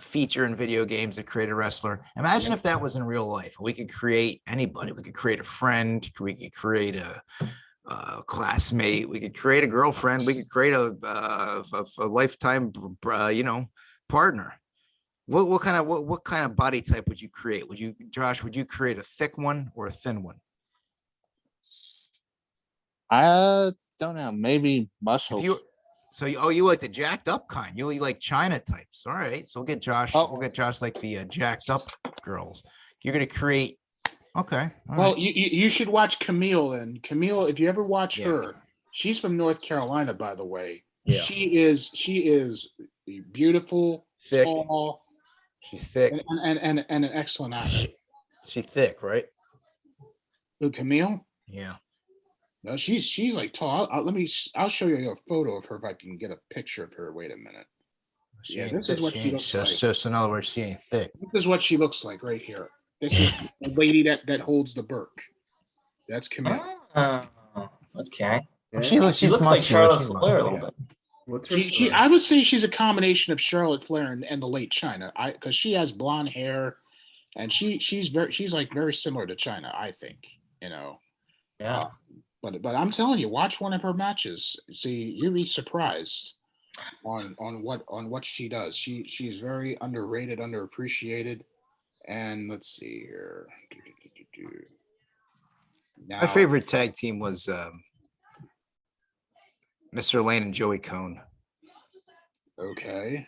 feature in video games, that Create a Wrestler. Imagine if that was in real life. We could create anybody. We could create a friend. We could create a classmate. We could create a girlfriend. We could create a lifetime, partner. What kind of body type would you create? Josh, would you create a thick one or a thin one? I don't know. Maybe muscles. You like the jacked up kind. You like China types. All right. So we'll get Josh. We'll get Josh like the jacked up girls. You're gonna create. Okay. Well, you should watch Camille then. Camille, if you ever watch her, she's from North Carolina, by the way. Yeah. She is beautiful, thick. Tall. She's thick and an excellent actor. She's thick, right? Who, Camille? Yeah. No, she's like tall. I'll show you a photo of her if I can get a picture of her. Wait a minute. This is what she looks like. So in other words, she ain't thick. This is what she looks like right here. This is the lady that holds the Burke. That's Camille. Okay. Yeah. She looks like Charlotte Flair a little bit. I would say she's a combination of Charlotte Flair and the late Chyna. Because she has blonde hair, and she's like very similar to Chyna. I think Yeah. But I'm telling you, watch one of her matches. See, you'll be surprised on what she does. She's very underrated, underappreciated. And let's see here. Now, my favorite tag team was Mr. Lane and Joey Cohn. Okay.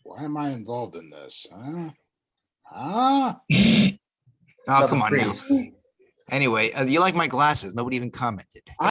Why am I involved in this? Huh? Oh, come on now. Freeze. Anyway, you like my glasses. Nobody even commented.